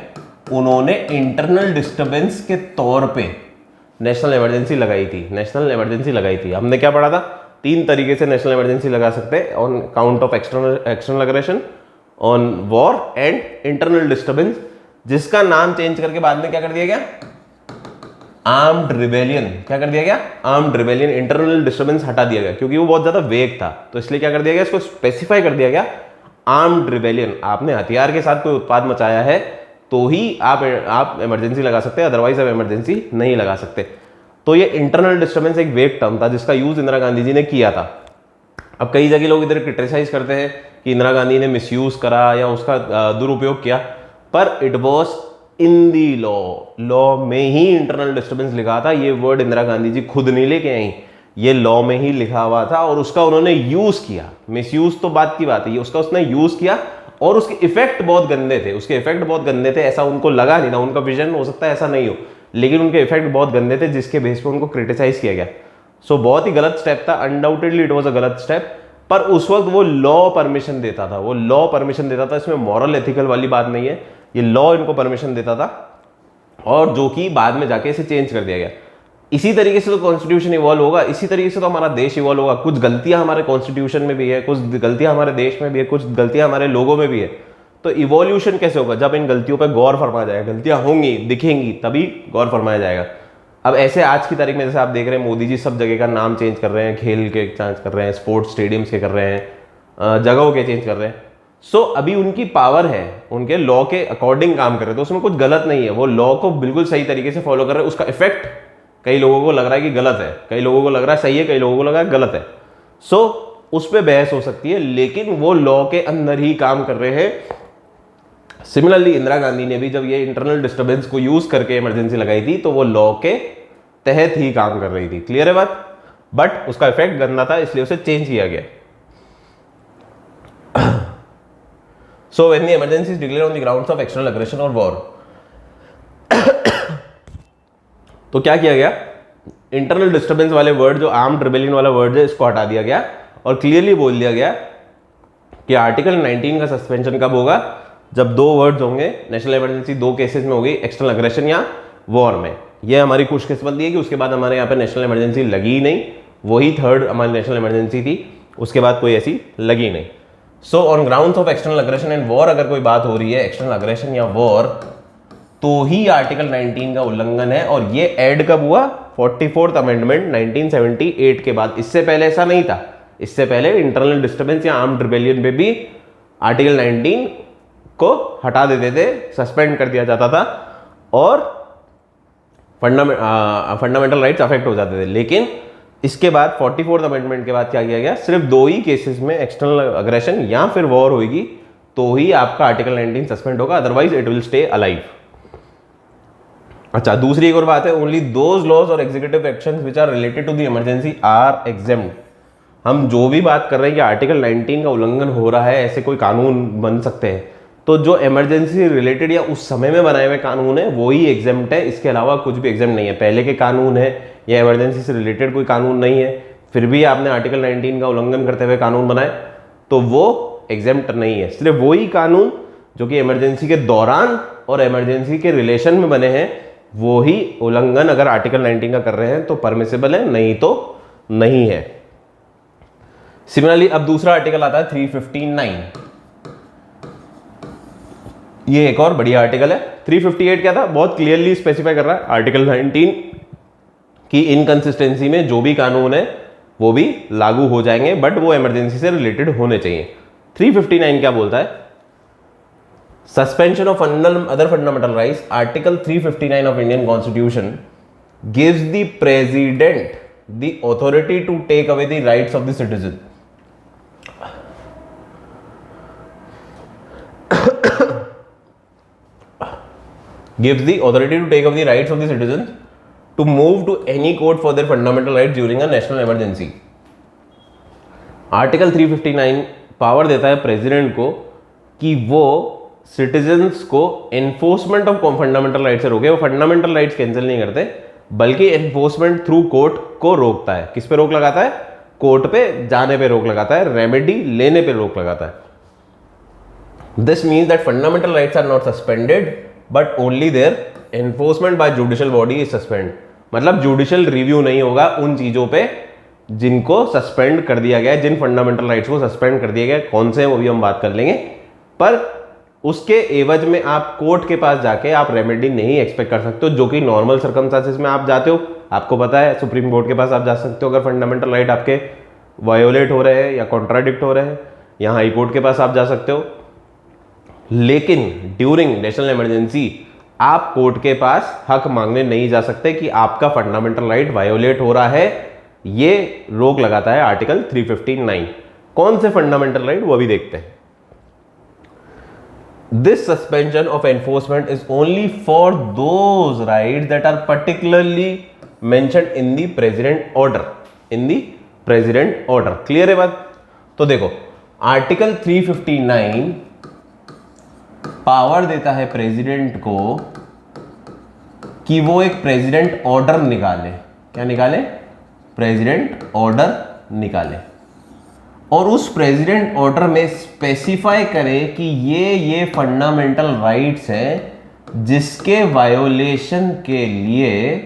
उन्होंने इंटरनल डिस्टर्बेंस के तौर पे नेशनल इमरजेंसी लगाई थी। हमने क्या पढ़ा था, 3 तरीके से नेशनल इमरजेंसी लगा सकते हैं, on count of external aggression, on war and internal disturbance, जिसका नाम चेंज करके बाद में क्या कर दिया गया, आर्म्ड रिबेलियन। क्या कर दिया गया, आर्म्ड रिबेलियन। इंटरनल डिस्टर्बेंस हटा दिया गया क्योंकि वो बहुत ज्यादा वेग था, तो इसलिए क्या कर दिया गया, इसको स्पेसिफाई कर दिया गया आर्म्ड रिबेलियन। आपने हथियार के साथ कोई उत्पाद मचाया है तो ही आप इमरजेंसी लगा सकते हैं, अदरवाइज आप इमरजेंसी नहीं लगा सकते। तो ये इंटरनल डिस्टर्बेंस एक वेग टर्म था जिसका यूज इंदिरा गांधी जी ने किया था। अब कई जगह लोग इधर क्रिटिसाइज करते हैं कि इंदिरा गांधी ने मिसयूज करा या उसका दुरुपयोग किया, पर it was in the law में ही इंटरनल डिस्टर्बेंस लिखा था। ये वर्ड इंदिरा गांधी जी खुद नहीं लेके आई, ये लॉ में ही लिखा हुआ था और उसका उन्होंने यूज किया। मिसयूज तो बात की बात है, ये उसका उसने यूज किया और उसके इफेक्ट बहुत गंदे थे। ऐसा उनको लगा नहीं था, उनका विजन हो सकता है ऐसा नहीं हो, लेकिन उनके इफेक्ट बहुत गंदे थे जिसके बेस पे उनको क्रिटिसाइज किया गया। सो बहुत ही गलत स्टेप था, अनडाउटेडली इट वाज अ गलत स्टेप, पर उस वक्त वो लॉ परमिशन देता था। इसमें मॉरल एथिकल वाली बात नहीं है, ये लॉ इनको परमिशन देता था, और जो कि बाद में जाके इसे चेंज कर दिया गया। इसी तरीके से तो कॉन्स्टिट्यूशन इवॉल्व होगा, इसी तरीके से तो हमारा देश इवॉल्व होगा। कुछ गलतियां हमारे कॉन्स्टिट्यूशन में भी है, कुछ गलतियां हमारे देश में भी है, कुछ गलतियां हमारे लोगों में भी है। तो इवोल्यूशन कैसे होगा, जब इन गलतियों पर गौर फरमाया जाएगा, गलतियां होंगी, दिखेंगी, तभी गौर फरमाया जाएगा। अब ऐसे आज की तारीख में जैसे आप देख रहे हैं, मोदी जी सब जगह का नाम चेंज कर रहे हैं, खेल के चेंज कर रहे हैं, स्पोर्ट्स स्टेडियम्स के कर रहे हैं, जगहों के चेंज कर रहे हैं। सो अभी उनकी पावर है, उनके लॉ के अकॉर्डिंग काम कर रहे हैं, तो उसमें कुछ गलत नहीं है। वो लॉ को बिल्कुल सही तरीके से फॉलो कर रहे हैं। उसका इफेक्ट कई लोगों को लग रहा है कि गलत है, कई लोगों को लग रहा है सही है, कई लोगों को लग रहा है गलत है। सो उस पर बहस हो सकती है, लेकिन वो लॉ के अंदर ही काम कर रहे हैं। सिमिलरली इंदिरा गांधी ने भी जब ये इंटरनल डिस्टर्बेंस को यूज करके इमरजेंसी लगाई थी तो वो लॉ के तहत ही काम कर रही थी। क्लियर है बात? बट उसका इफेक्ट गंदा था, इसलिए उसे चेंज किया गया। So when the emergency is declared on the grounds of external aggression or war, तो क्या किया गया, इंटरनल डिस्टर्बेंस वाले वर्ड, जो आर्म्ड रिबेलियन वाला वर्ड है, इसको हटा दिया गया और क्लियरली बोल दिया गया कि आर्टिकल 19 का सस्पेंशन कब होगा, जब 2 वर्ड्स होंगे, नेशनल इमरजेंसी 2 केसेस में होगी, एक्सटर्नल अग्रेशन या वॉर में। यह हमारी खुशकिस्मती है कि उसके बाद हमारे यहाँ पे नेशनल इमरजेंसी लगी ही नहीं, वही 3rd हमारी नेशनल इमरजेंसी थी, उसके बाद कोई ऐसी लगी नहीं। So on grounds of external aggression and war अगर कोई बात हो रही है एक्सटर्नल अग्रेशन या वॉर, तो ही आर्टिकल 19 का उल्लंघन है। और ये ऐड कब हुआ? 44th अमेंडमेंट 1978 के बाद। इससे पहले ऐसा नहीं था। इससे पहले इंटरनल डिस्टर्बेंस या आर्म्ड रिबेलियन पे भी आर्टिकल 19 को हटा देते थे, सस्पेंड कर दिया जाता था और फंडामेंटल राइट्स अफेक्ट हो जाते थे। लेकिन इसके बाद 44th अमेंडमेंट के बाद क्या किया गया? सिर्फ 2 ही केसेस में एक्सटर्नल अग्रेशन या फिर वॉर होगी तो ही आपका आर्टिकल 19 सस्पेंड होगा, otherwise it will stay alive. अच्छा, दूसरी एक और बात है, ओनली दोज लॉज और executive actions which are related to the emergency are exempt. हम जो भी बात कर रहे हैं कि आर्टिकल 19 का उल्लंघन हो रहा है, ऐसे कोई कानून बन सकते हैं, तो जो इमरजेंसी रिलेटेड या उस समय में बनाए हुए कानून है वो ही एग्जेम्प्ट है। इसके अलावा कुछ भी एग्जेम्प्ट नहीं है। पहले के कानून है या इमरजेंसी से रिलेटेड कोई कानून नहीं है, फिर भी आपने आर्टिकल 19 का उल्लंघन करते हुए कानून बनाए तो वो एग्जेम्प्ट नहीं है। सिर्फ वही कानून जो कि इमरजेंसी के दौरान और इमरजेंसी के रिलेशन में बने हैं, वो ही उल्लंघन अगर आर्टिकल 19 का कर रहे हैं तो परमिसिबल है, नहीं तो नहीं है। सिमिलरली अब दूसरा आर्टिकल आता है 359। ये एक और बढ़िया आर्टिकल है। 358 क्या था? बहुत क्लियरली स्पेसिफाई कर रहा है आर्टिकल 19 की इनकंसिस्टेंसी में जो भी कानून है वो भी लागू हो जाएंगे, बट वो इमरजेंसी से रिलेटेड होने चाहिए। 359 क्या बोलता है? Suspension of other fundamental rights. Article 359 of Indian constitution gives the president the authority to take away the rights of the citizen. gives the authority to take up the rights of the citizens to move to any court for their fundamental rights during a national emergency। Article 359 power देता है president को कि वो citizens को enforcement of fundamental right से रोके। वो fundamental rights cancel नहीं करते, बल्कि एनफोर्समेंट थ्रू कोर्ट को रोकता है। किस पे रोक लगाता है? कोर्ट पे जाने पे रोक लगाता है, रेमेडी लेने पे रोक लगाता है। This means that fundamental rights are not suspended but only their enforcement by judicial body is suspend. मतलब जुडिशियल रिव्यू नहीं होगा उन चीजों पे जिनको सस्पेंड कर दिया गया है, जिन फंडामेंटल राइट्स को सस्पेंड कर दिया गया। कौन से हैं वो भी हम बात कर लेंगे, पर उसके एवज में आप कोर्ट के पास जाके आप रेमेडी नहीं एक्सपेक्ट कर सकते हो, जो कि नॉर्मल सर्कमस्टांसेस में आप जाते हो। आपको पता है सुप्रीम कोर्ट के पास आप जा सकते हो अगर फंडामेंटल राइट आपके वायोलेट हो रहे हैं या कॉन्ट्राडिक्ट हो रहे हैं, या हाई कोर्ट के पास आप जा सकते हो। लेकिन ड्यूरिंग नेशनल इमरजेंसी आप कोर्ट के पास हक मांगने नहीं जा सकते कि आपका फंडामेंटल राइट वायोलेट हो रहा है। ये रोक लगाता है आर्टिकल 359। कौन से फंडामेंटल राइट वो भी देखते हैं। This suspension of enforcement is only for those rights that are particularly mentioned in the president order. In the president order. Clear है बात? तो देखो, आर्टिकल 359 पावर देता है प्रेसिडेंट को कि वो एक प्रेसिडेंट ऑर्डर निकाले। क्या निकाले? प्रेसिडेंट ऑर्डर निकाले, और उस प्रेसिडेंट ऑर्डर में स्पेसिफाई करे कि ये फंडामेंटल राइट्स हैं जिसके वायोलेशन के लिए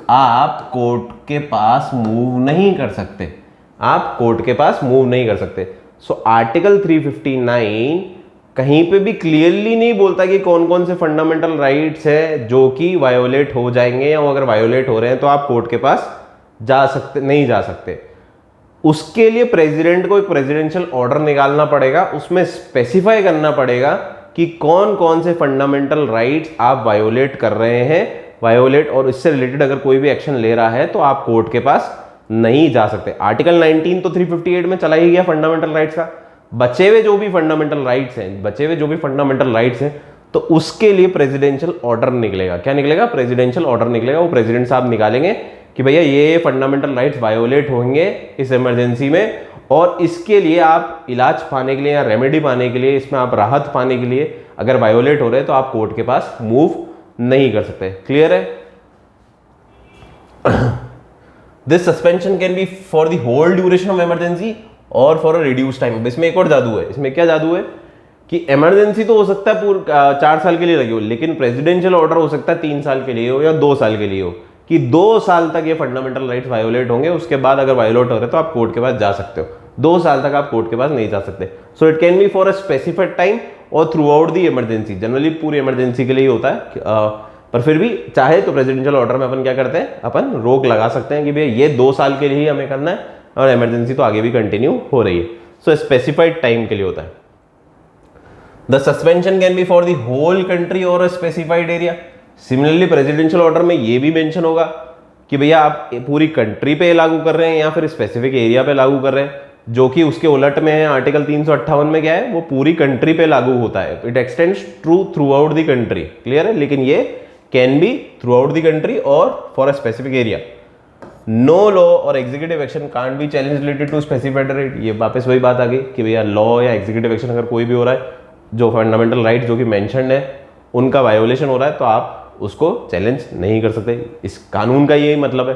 आप कोर्ट के पास मूव नहीं कर सकते। आप कोर्ट के पास मूव नहीं कर सकते। सो आर्टिकल 359 कहीं पे भी क्लियरली नहीं बोलता कि कौन कौन से फंडामेंटल राइट्स है जो कि वायोलेट हो जाएंगे, या अगर वायोलेट हो रहे हैं तो आप कोर्ट के पास जा सकते नहीं जा सकते। उसके लिए प्रेसिडेंट को एक प्रेसिडेंशियल ऑर्डर निकालना पड़ेगा, उसमें स्पेसिफाई करना पड़ेगा कि कौन कौन से फंडामेंटल राइट्स आप वायोलेट कर रहे हैं, वायोलेट, और इससे रिलेटेड अगर कोई भी एक्शन ले रहा है तो आप कोर्ट के पास नहीं जा सकते। आर्टिकल 19 तो 358 में चला ही गया फंडामेंटल राइट्स का। बचे हुए जो भी फंडामेंटल राइट्स हैं, तो उसके लिए प्रेसिडेंशियल ऑर्डर निकलेगा। क्या निकलेगा? प्रेसिडेंशियल ऑर्डर निकलेगा। वो प्रेसिडेंट साहब निकालेंगे कि भैया ये फंडामेंटल राइट्स वायोलेट होंगे इस इमरजेंसी में, और इसके लिए आप इलाज पाने के लिए या रेमेडी पाने के लिए, इसमें आप राहत पाने के लिए अगर वायोलेट हो रहे हैं तो आप कोर्ट के पास मूव नहीं कर सकते। क्लियर है? This suspension can be for the whole duration of emergency और फॉर अ रिड्यूस टाइम। इसमें एक और जादू है। इसमें क्या जादू है कि इमरजेंसी तो हो सकता है पूरा 4 साल के लिए लगी हो, लेकिन प्रेसिडेंशियल ऑर्डर हो सकता है 3 साल के लिए हो या 2 साल के लिए हो, कि 2 साल तक ये फंडामेंटल राइट्स वायोलेट होंगे। उसके बाद अगर वायोलेट हो रहे तो आप कोर्ट के पास जा सकते हो। 2 साल तक आप कोर्ट के पास नहीं जा सकते। So it can be for a specified time और throughout the emergency, generally पूरी इमरजेंसी के लिए ही होता है। पर फिर भी चाहे तो प्रेसिडेंशियल ऑर्डर में अपन क्या करते हैं, अपन रोक लगा सकते हैं कि भैया ये 2 साल के लिए ही हमें करना है और इमरजेंसी तो आगे भी कंटिन्यू हो रही है। सो स्पेसिफाइड टाइम के लिए होता है। The suspension can be for the whole country और a specified area. Similarly presidential order में ये भी मेंशन होगा कि भैया आप पूरी कंट्री पे लागू कर रहे हैं या फिर स्पेसिफिक एरिया पे लागू कर रहे हैं, जो कि उसके उलट में है आर्टिकल 358 में क्या है, वो पूरी कंट्री पे लागू होता है। It extends throughout the country, clear है। लेकिन ये can be throughout the country और for a specific area. No law और executive action can't be challenge related to specified right. ये वापस वही बात आ गई कि भैया लॉ या एग्जीक्यूटिव एक्शन अगर कोई भी हो रहा है, जो फंडामेंटल राइट जो कि मेंशन्ड है उनका वायोलेशन हो रहा है, तो आप उसको चैलेंज नहीं कर सकते। इस कानून का यही मतलब है।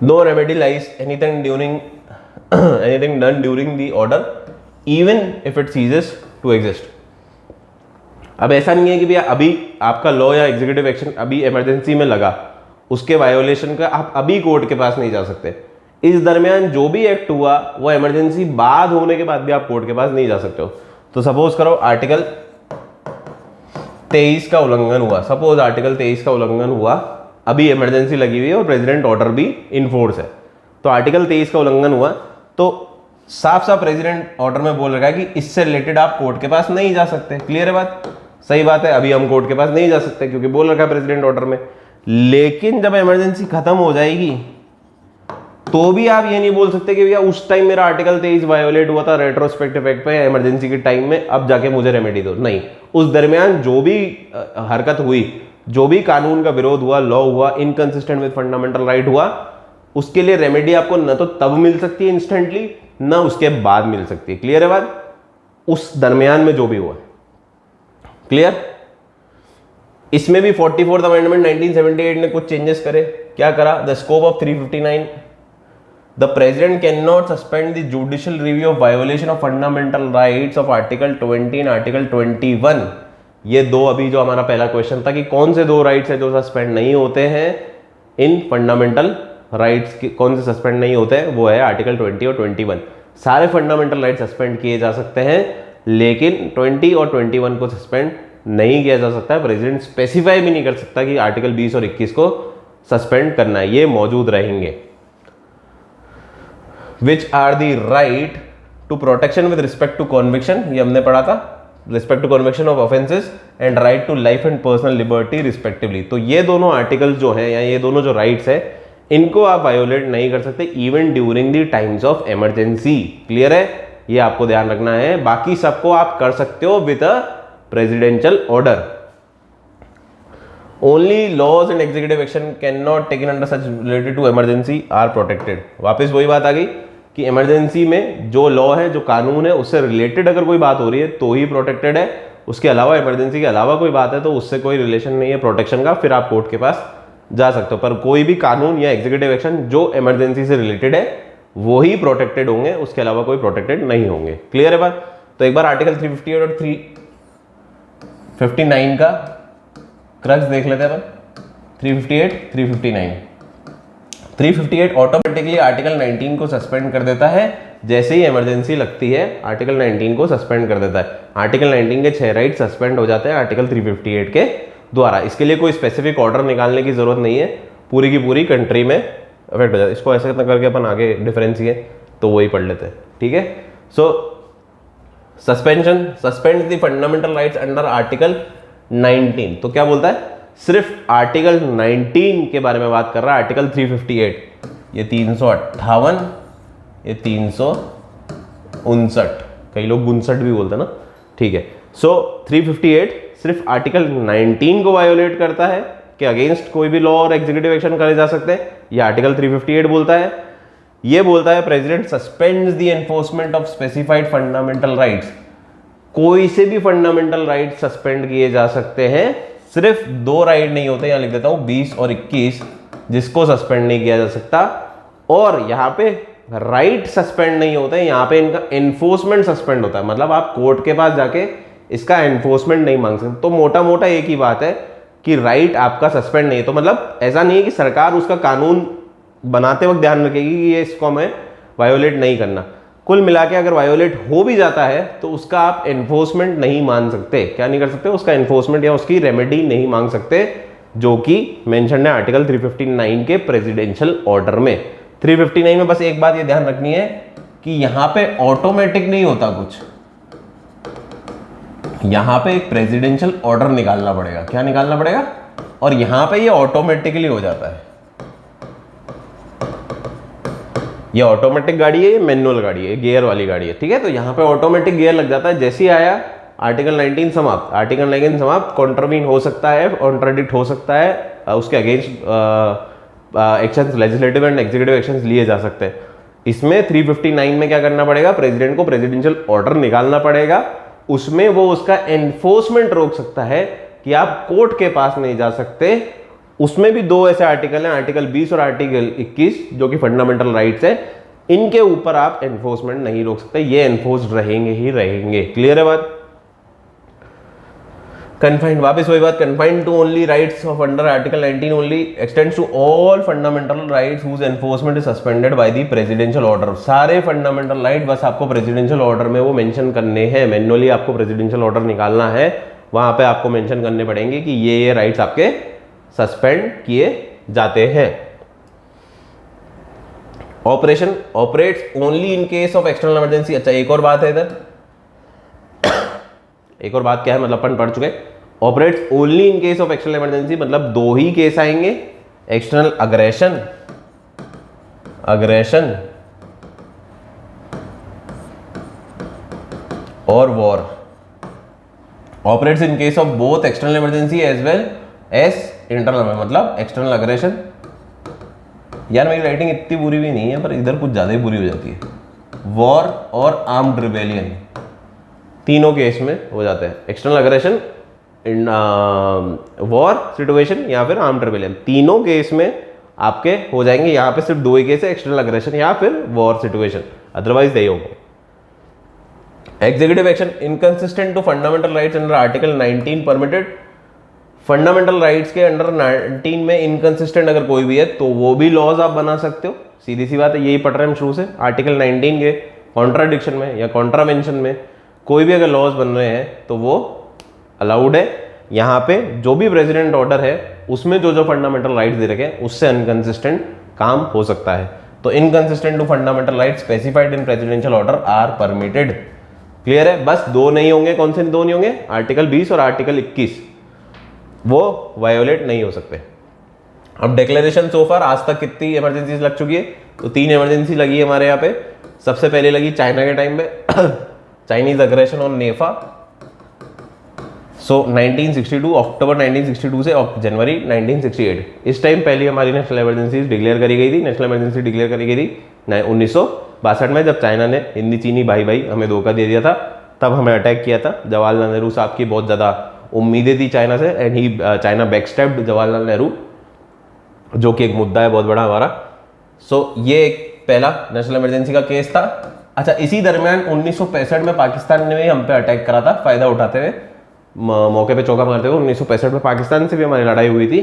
No remedy lies anything done during the order even if it ceases to exist. अब ऐसा नहीं है कि भैया अभी आपका लॉ या एग्जीक्यूटिव एक्शन अभी इमरजेंसी में लगा, उसके वायोलेशन का आप अभी कोर्ट के पास नहीं जा सकते। इस दरमियान जो भी एक्ट हुआ वो इमरजेंसी बाद होने के बाद भी आप कोर्ट के पास नहीं जा सकते हो। तो सपोज करो आर्टिकल 23 का उल्लंघन हुआ, सपोज आर्टिकल 23 का उल्लंघन हुआ, अभी इमरजेंसी लगी हुई है और प्रेसिडेंट ऑर्डर भी इनफोर्स है, तो आर्टिकल 23 का उल्लंघन हुआ तो साफ साफ प्रेसिडेंट ऑर्डर में बोल रखा है कि इससे रिलेटेड आप कोर्ट के पास नहीं जा सकते। क्लियर है बात, सही बात है। अभी हम कोर्ट के पास नहीं जा सकते क्योंकि बोल रखा है प्रेसिडेंट ऑर्डर में। लेकिन जब इमरजेंसी खत्म हो जाएगी तो भी आप ये नहीं बोल सकते कि भैया उस टाइम मेरा आर्टिकल 23 वायोलेट हुआ था रेट्रोस्पेक्टिव एक्ट पे इमरजेंसी के टाइम में, अब जाके मुझे रेमेडी दो। नहीं, उस दरमियान जो भी हरकत हुई, जो भी कानून का विरोध हुआ, लॉ हुआ, इनकंसिस्टेंट विद फंडामेंटल राइट हुआ, उसके लिए रेमेडी आपको न तो तब मिल सकती है इंस्टेंटली, न उसके बाद मिल सकती है। क्लियर है बात, उस दरमियान में जो भी हुआ। क्लियर। इसमें भी 44th अमेंडमेंट 1978 ने कुछ चेंजेस करे। क्या करा, the scope of 359, the president can not suspend the judicial review of violation of fundamental rights of article 20 and article 21। ये दो अभी जो हमारा पहला क्वेश्चन था कि कौन से 2 राइट्स है जो सस्पेंड नहीं होते हैं इन फंडामेंटल राइट्स के, कौन से सस्पेंड नहीं होते हैं, वो है आर्टिकल 20 और 21। सारे फंडामेंटल राइट सस्पेंड किए जा सकते हैं, लेकिन 20 और 21 को सस्पेंड नहीं किया जा सकता है। प्रेसिडेंट स्पेसिफाई भी नहीं कर सकता कि आर्टिकल 20 और 21 को सस्पेंड करना है, ये मौजूद रहेंगे। Which are the right to protection with respect to conviction, ये हमने पढ़ा था, respect to conviction of offences and right to life and personal liberty respectively. तो ये दोनों आर्टिकल जो है या ये दोनों जो राइट्स है, इनको आप वायोलेट नहीं कर सकते even during the times of emergency. Clear है, ये आपको ध्यान रखना है। बाकी सबको आप कर सकते हो with a presidential order. Only laws and executive action can not taken under such related to emergency are protected. वापस वही बात आ गई कि इमरजेंसी में जो लॉ है, जो कानून है, उससे रिलेटेड अगर कोई बात हो रही है तो ही प्रोटेक्टेड है। उसके अलावा इमरजेंसी के अलावा कोई बात है तो उससे कोई रिलेशन नहीं है प्रोटेक्शन का, फिर आप कोर्ट के पास जा सकते हो। पर कोई भी कानून या एग्जीक्यूटिव एक्शन जो इमरजेंसी से रिलेटेड है वो ही प्रोटेक्टेड होंगे, उसके अलावा कोई प्रोटेक्टेड नहीं होंगे। क्लियर है बात। तो एक बार आर्टिकल 358 और 359 का क्रक्स देख लेते हैं अपन। 358, 359। 358 ऑटोमेटिकली आर्टिकल 19 को सस्पेंड कर देता है, जैसे ही इमरजेंसी लगती है आर्टिकल 19 को सस्पेंड कर देता है। आर्टिकल 19 के 6 राइट सस्पेंड हो जाते हैं आर्टिकल 358 के द्वारा। इसके लिए कोई स्पेसिफिक ऑर्डर निकालने की जरूरत नहीं है, पूरी की पूरी कंट्री में इफेक्ट हो जाता है। इसको ऐसे करके अपन आगे डिफरेंशिएट तो वही पढ़ लेते हैं, ठीक है। So suspension, suspend the fundamental rights under article 19। तो क्या बोलता है, सिर्फ आर्टिकल 19 के बारे में बात कर रहा है। आर्टिकल 358, ये 358, ये 359, कई लोग 59 भी बोलते हैं ना, ठीक है। सो 358 सिर्फ आर्टिकल 19 को वायोलेट करता है कि अगेंस्ट कोई भी लॉ और एग्जीक्यूटिव एक्शन करे जा सकते हैं, ये आर्टिकल 358 बोलता है। ये बोलता है president suspends the enforcement of specified fundamental rights. कोई से भी फंडामेंटल राइट सस्पेंड किए जा सकते हैं, सिर्फ 2 राइट नहीं होते, यहां लिख देता हूं 20 और 21, जिसको सस्पेंड नहीं किया जा सकता। और यहां पे राइट सस्पेंड नहीं होते, यहां पे इनका एनफोर्समेंट सस्पेंड होता है। मतलब आप कोर्ट के पास जाके इसका एनफोर्समेंट नहीं मांग सकते। तो मोटा मोटा एक ही बात है कि राइट आपका सस्पेंड नहीं है। तो मतलब ऐसा नहीं है कि सरकार उसका कानून बनाते वक्त ध्यान रखेगी कि ये इसको हमें वायोलेट नहीं करना। कुल मिला के अगर वायोलेट हो भी जाता है तो उसका आप एनफोर्समेंट नहीं मान सकते। क्या नहीं कर सकते? उसका एनफोर्समेंट या उसकी रेमेडी नहीं मांग सकते, जो कि मेंशन है आर्टिकल 359 के प्रेसिडेंशियल ऑर्डर में। 359 में बस एक बात ये ध्यान रखनी है कि यहां पे ऑटोमेटिक नहीं होता कुछ, यहां पे एक प्रेसिडेंशियल ऑर्डर निकालना पड़ेगा। क्या निकालना पड़ेगा? और यहां पे ये ऑटोमेटिकली हो जाता है। ये ऑटोमेटिक गाड़ी है, ये मैनुअल गाड़ी है, गियर वाली गाड़ी है, ठीक है। तो यहां पे ऑटोमेटिक गियर लग जाता है। जैसे ही आया आर्टिकल 19 समाप्त, आर्टिकल 19 समाप्त, कॉन्ट्रवीन हो सकता है, कॉन्ट्राडिक्ट हो सकता है, उसके against actions, legislative and executive actions लिए जा सकते हैं। इसमें 359 में क्या करना पड़ेगा? प्रेसिडेंट को प्रेसिडेंशियल ऑर्डर निकालना पड़ेगा। उसमें वो उसका एनफोर्समेंट रोक सकता है कि आप कोर्ट के पास नहीं जा सकते। उसमें भी दो ऐसे आर्टिकल हैं, आर्टिकल 20 और आर्टिकल 21, जो कि फंडामेंटल राइट्स है। इनके ऊपर आप एनफोर्समेंट नहीं रोक सकते, ये एनफोर्स रहेंगे ही रहेंगे। क्लियर है बात? कन्फाइंड, वापस वही बात, confined to only rights of under article 19 only extends to all fundamental rights whose enforcement is suspended by the presidential order. सारे फंडामेंटल राइट बस आपको प्रेसिडेंशियल ऑर्डर में वो मेंशन करने हैं। मैन्युअली आपको प्रेसिडेंशियल ऑर्डर निकालना है, वहां पे आपको मेंशन करने पड़ेंगे कि ये राइट्स आपके सस्पेंड किए जाते हैं। Operation operates only in case of external emergency. अच्छा, एक और बात है इधर, एक और बात क्या है, मतलब अपन पढ़ चुके। Operates only in case of external emergency, मतलब दो ही केस आएंगे, एक्सटर्नल अग्रेशन, अग्रेशन और war. Operates in case of both external emergency as well as internal में, मतलब एक्सटर्नल अग्रेशन। यार मेरी राइटिंग इतनी बुरी भी नहीं है, पर इधर कुछ ज्यादा ही बुरी हो जाती है। वॉर और आर्म्ड रिबेलियन, तीनों केस में हो जाते हैं। एक्सटर्नल अग्रेशन, वॉर सिचुएशन या फिर आर्म्ड रिबेलियन, तीनों केस में आपके हो जाएंगे। यहां पे सिर्फ दो ही केस है, एक्सटर्नल अग्रेशन या फिर वॉर सिचुएशन, अदरवाइज नहीं होगा। Executive action inconsistent to fundamental rights under article 19 permitted. Fundamental rights के अंडर 19 में इनकंसिस्टेंट अगर कोई भी है तो वो भी लॉज आप बना सकते हो। सीधी सी बात है, यही पढ़ रहे हैं हम शुरू से। आर्टिकल 19 के कॉन्ट्राडिक्शन में या कॉन्ट्रावेंशन में कोई भी अगर लॉज बन रहे हैं तो वो अलाउड है। यहाँ पे जो भी प्रेसिडेंट ऑर्डर है उसमें जो जो फंडामेंटल राइट्स दे रखे हैं उससे अनकंसिस्टेंट काम हो सकता है। तो inconsistent to fundamental rights specified in presidential order are permitted. Clear है? बस दो नहीं होंगे। कौन से दो नहीं होंगे? आर्टिकल 20 और आर्टिकल 21, वो वायोलेट नहीं हो सकते। अब डिक्लेरेशन सोफार आज तक कितनी इमरजेंसीज लग चुकी है? तो 3 इमरजेंसी लगी है हमारे यहाँ पे। सबसे पहले लगी चाइना के टाइम पे, चाइनीज अग्रेशन ऑन नेफा। सो 1962, अक्टूबर 1962 से जनवरी 1968, इस टाइम पहली हमारी नेशनल इमरजेंसी डिक्लेयर करी गई थी। नेशनल इमरजेंसी डिक्लेयर करी गई थी 1962 में, जब चाइना ने हिंदी चीनी भाई भाई हमें धोखा दे दिया था, तब हमें अटैक किया था। जवाहरलाल नेहरू साहब की बहुत ज़्यादा उम्मीदें थी चाइना से, and he China backstabbed Jawaharlal Nehru, जो कि एक मुद्दा है बहुत बड़ा हमारा। सो ये एक पहला नेशनल इमरजेंसी का केस था। अच्छा, इसी दरमियान 1965 में पाकिस्तान ने भी हम पे अटैक करा था, फायदा उठाते हुए, मौके पे चौका मारते हुए। 1965 में पाकिस्तान से भी हमारी लड़ाई हुई थी,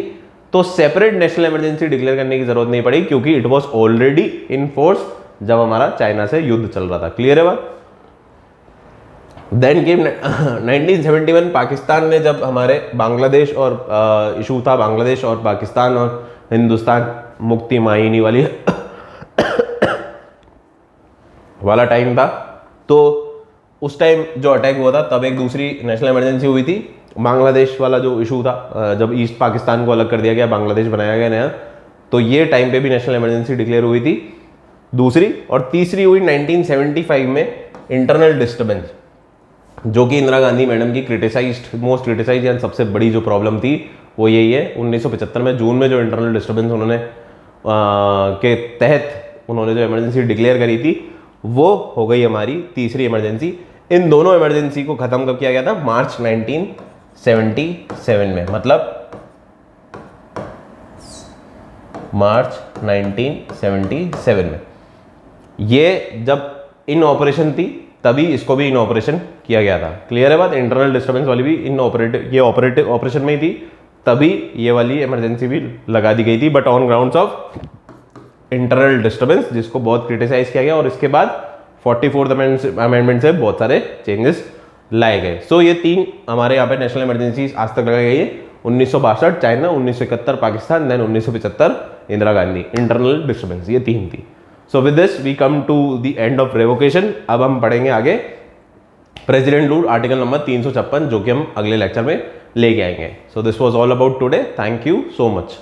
तो सेपरेट नेशनल इमरजेंसी डिक्लेयर करने की जरूरत नहीं पड़ी, क्योंकि it was already in force जब हमारा चाइना से युद्ध चल रहा था। क्लियर है बात? देन केम 1971, पाकिस्तान ने जब हमारे बांग्लादेश और इशू था, बांग्लादेश और पाकिस्तान और हिंदुस्तान मुक्ति माहिनी वाली वाला टाइम था, तो उस टाइम जो अटैक हुआ था तब एक दूसरी नेशनल इमरजेंसी हुई थी। बांग्लादेश वाला जो इशू था, जब ईस्ट पाकिस्तान को अलग कर दिया गया, बांग्लादेश बनाया गया नया, तो ये टाइम पे भी नेशनल इमरजेंसी डिक्लेयर हुई थी दूसरी। और तीसरी हुई 1975 में इंटरनल डिस्टर्बेंस, जो कि इंदिरा गांधी मैडम की क्रिटिसाइज्ड, मोस्ट क्रिटिसाइज्ड एंड सबसे बड़ी जो प्रॉब्लम थी वो यही है। 1975 में जून में जो इंटरनल डिस्टर्बेंस उन्होंने के तहत उन्होंने जो इमरजेंसी डिक्लेयर करी थी, वो हो गई हमारी तीसरी इमरजेंसी। इन दोनों इमरजेंसी को खत्म कब किया गया था? मार्च 1977 में, मतलब मार्च 1977 में। ये जब इन ऑपरेशन थी तभी इसको भी इन ऑपरेशन किया गया था। क्लियर है बात? इंटरनल डिस्टर्बेंस वाली भी इन ऑपरेटिव ऑपरेशन में ही थी, तभी ये वाली इमरजेंसी भी लगा दी गई थी, but on grounds of internal disturbance, जिसको बहुत क्रिटिसाइज किया गया, और इसके बाद 44th अमेंडमेंट से बहुत सारे चेंजेस लाए गए। सो ये 3 हमारे यहाँ पे नेशनल इमरजेंसी आज तक लगाई गई है। 1962 China, 1971 Pakistan, then 1975 Indira Gandhi. Internal disturbance ये 3 थी। So with this we come to the end of revocation. अब हम पढ़ेंगे आगे प्रेसिडेंट रूल आर्टिकल नंबर 356, जो कि हम अगले लेक्चर में लेके आएंगे। So this was all about today. Thank you so much.